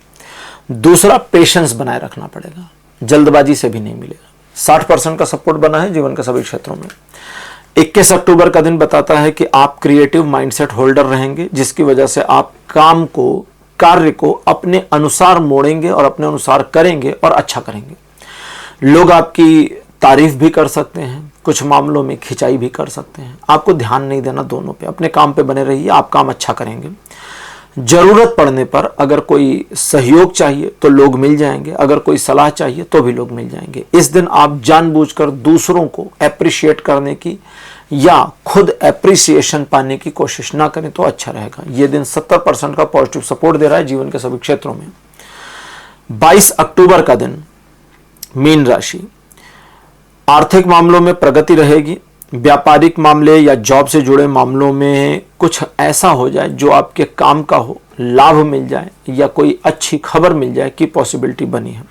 दूसरा, पेशेंस बनाए रखना पड़ेगा, जल्दबाजी से भी नहीं मिलेगा। 60% का सपोर्ट बना है जीवन के सभी क्षेत्रों में। 21 अक्टूबर का दिन बताता है कि आप क्रिएटिव माइंडसेट होल्डर रहेंगे, जिसकी वजह से आप काम को, कार्य को अपने अनुसार मोड़ेंगे और अपने अनुसार करेंगे और अच्छा करेंगे। लोग आपकी तारीफ भी कर सकते हैं, कुछ मामलों में खिंचाई भी कर सकते हैं। आपको ध्यान नहीं देना दोनों पे, अपने काम पे बने रहिए, आप काम अच्छा करेंगे। जरूरत पड़ने पर अगर कोई सहयोग चाहिए तो लोग मिल जाएंगे, अगर कोई सलाह चाहिए तो भी लोग मिल जाएंगे। इस दिन आप जानबूझकर दूसरों को एप्रिशिएट करने की या खुद एप्रिसिएशन पाने की कोशिश ना करें तो अच्छा रहेगा। यह दिन 70% का पॉजिटिव सपोर्ट दे रहा है जीवन के सभी क्षेत्रों में। 22 अक्टूबर का दिन, मीन राशि, आर्थिक मामलों में प्रगति रहेगी। व्यापारिक मामले या जॉब से जुड़े मामलों में कुछ ऐसा हो जाए जो आपके काम का हो, लाभ मिल जाए या कोई अच्छी खबर मिल जाए की पॉसिबिलिटी बनी है।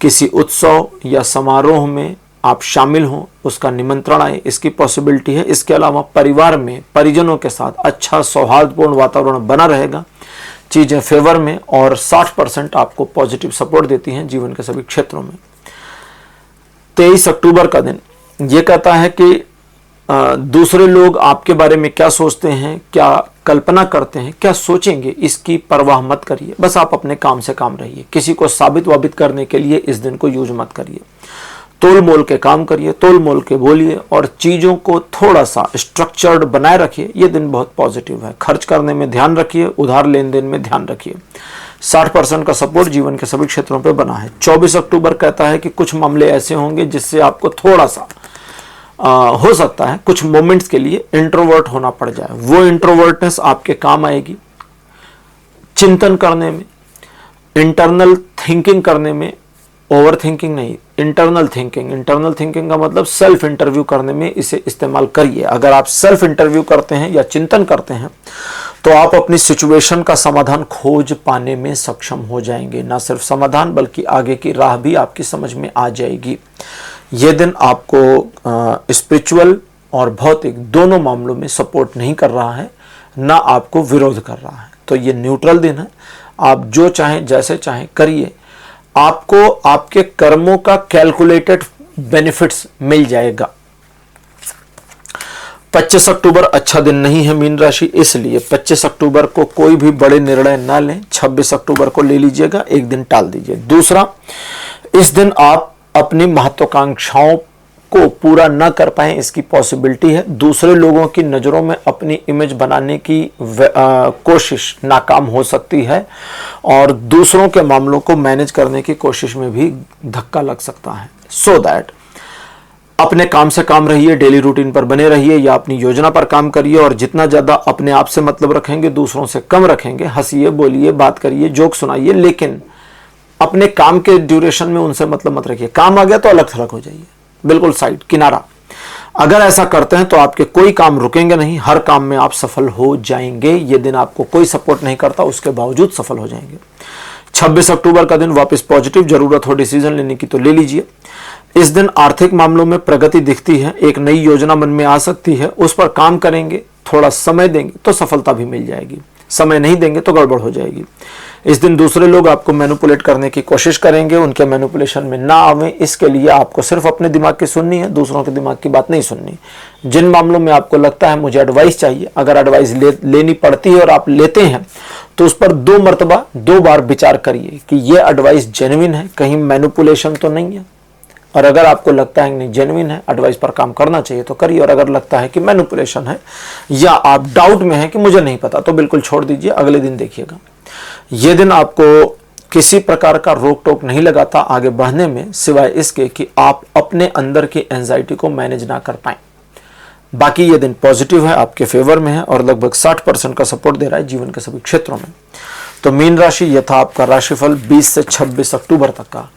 किसी उत्सव या समारोह में आप शामिल हों, उसका निमंत्रण आए, इसकी पॉसिबिलिटी है। इसके अलावा परिवार में परिजनों के साथ अच्छा सौहार्दपूर्ण वातावरण बना रहेगा, चीजें फेवर में, और 60% आपको पॉजिटिव सपोर्ट देती हैं जीवन के सभी क्षेत्रों में। 23 अक्टूबर का दिन ये कहता है कि दूसरे लोग आपके बारे में क्या सोचते हैं, क्या कल्पना करते हैं, क्या सोचेंगे, इसकी परवाह मत करिए, बस आप अपने काम से काम रहिए। किसी को साबित वाबित करने के लिए इस दिन को यूज मत करिए। तोल मोल के काम करिए, तोल मोल के बोलिए और चीज़ों को थोड़ा सा स्ट्रक्चर्ड बनाए रखिए। ये दिन बहुत पॉजिटिव है। खर्च करने में ध्यान रखिए, उधार लेन देन में ध्यान रखिए। 60% का सपोर्ट जीवन के सभी क्षेत्रों पे बना है। 24 अक्टूबर कहता है कि कुछ मामले ऐसे होंगे जिससे आपको थोड़ा सा हो सकता है कुछ मोमेंट्स के लिए इंट्रोवर्ट होना पड़ जाए। वो इंट्रोवर्टनेस आपके काम आएगी चिंतन करने में, इंटरनल थिंकिंग करने में, ओवर थिंकिंग नहीं, इंटरनल थिंकिंग। इंटरनल थिंकिंग का मतलब सेल्फ इंटरव्यू करने में इसे इस्तेमाल करिए। अगर आप सेल्फ इंटरव्यू करते हैं या चिंतन करते हैं तो आप अपनी सिचुएशन का समाधान खोज पाने में सक्षम हो जाएंगे। ना सिर्फ समाधान बल्कि आगे की राह भी आपकी समझ में आ जाएगी। यह दिन आपको स्पिरिचुअल और भौतिक दोनों मामलों में सपोर्ट नहीं कर रहा है, ना आपको विरोध कर रहा है। तो ये न्यूट्रल दिन है। आप जो चाहें जैसे चाहें करिए, आपको आपके कर्मों का कैलकुलेटेड बेनिफिट्स मिल जाएगा। 25 अक्टूबर अच्छा दिन नहीं है मीन राशि, इसलिए 25 अक्टूबर को कोई भी बड़े निर्णय ना लें। 26 अक्टूबर को ले लीजिएगा, एक दिन टाल दीजिए। दूसरा, इस दिन आप अपनी महत्वाकांक्षाओं को पूरा न कर पाए, इसकी पॉसिबिलिटी है। दूसरे लोगों की नज़रों में अपनी इमेज बनाने की कोशिश नाकाम हो सकती है और दूसरों के मामलों को मैनेज करने की कोशिश में भी धक्का लग सकता है। सो दैट अपने काम से काम रहिए, डेली रूटीन पर बने रहिए या अपनी योजना पर काम करिए और जितना ज़्यादा अपने आप से मतलब रखेंगे, दूसरों से कम रखेंगे। हंसिए, बोलिए, बात करिए, जोक सुनाइए, लेकिन अपने काम के ड्यूरेशन में उनसे मतलब मत रखिए। काम आ गया तो अलग थलग हो जाइए, बिल्कुल साइड, किनारा। अगर ऐसा करते हैं तो आपके कोई काम रुकेंगे नहीं, हर काम में आप सफल हो जाएंगे। ये दिन आपको कोई सपोर्ट नहीं करता, उसके बावजूद सफल हो जाएंगे। 26 अक्टूबर का दिन वापस पॉजिटिव, जरूरत हो डिसीजन लेने की तो ले लीजिए। इस दिन आर्थिक मामलों में प्रगति दिखती है, एक नई योजना मन में आ सकती है, उस पर काम करेंगे, थोड़ा समय देंगे तो सफलता भी मिल जाएगी। समय नहीं देंगे तो गड़बड़ हो जाएगी। इस दिन दूसरे लोग आपको मैनिपुलेट करने की कोशिश करेंगे, उनके मैनिपुलेशन में ना आवे, इसके लिए आपको सिर्फ अपने दिमाग की सुननी है, दूसरों के दिमाग की बात नहीं सुननी। जिन मामलों में आपको लगता है मुझे एडवाइस चाहिए, अगर एडवाइस लेनी पड़ती है और आप लेते हैं तो उस पर 2 मरतबा 2 बार विचार करिए कि यह एडवाइस जेन्युइन है, कहीं मैनिपुलेशन तो नहीं है। और अगर आपको लगता है नहीं जेन्युइन है, एडवाइस पर काम करना चाहिए तो करिए, और अगर लगता है कि मैनिपुलेशन है या आप डाउट में हैं कि मुझे नहीं पता, तो बिल्कुल छोड़ दीजिए, अगले दिन देखिएगा। यह दिन आपको किसी प्रकार का रोक टोक नहीं लगाता आगे बढ़ने में, सिवाय इसके कि आप अपने अंदर की एंजाइटी को मैनेज ना कर पाएं। बाकी ये दिन पॉजिटिव है, आपके फेवर में है और लगभग 60% का सपोर्ट दे रहा है जीवन के सभी क्षेत्रों में। तो मीन राशि, यह था आपका राशिफल 20 से 26 अक्टूबर तक का।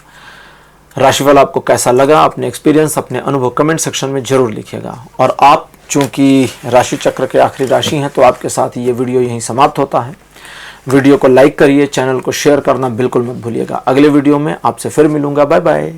राशिफल आपको कैसा लगा, अपने एक्सपीरियंस, अपने अनुभव कमेंट सेक्शन में जरूर लिखिएगा। और आप चूंकि राशि चक्र के आखिरी राशि हैं, तो आपके साथ ये वीडियो यहीं समाप्त होता है। वीडियो को लाइक करिए, चैनल को शेयर करना बिल्कुल मत भूलिएगा। अगले वीडियो में आपसे फिर मिलूंगा। Bye bye.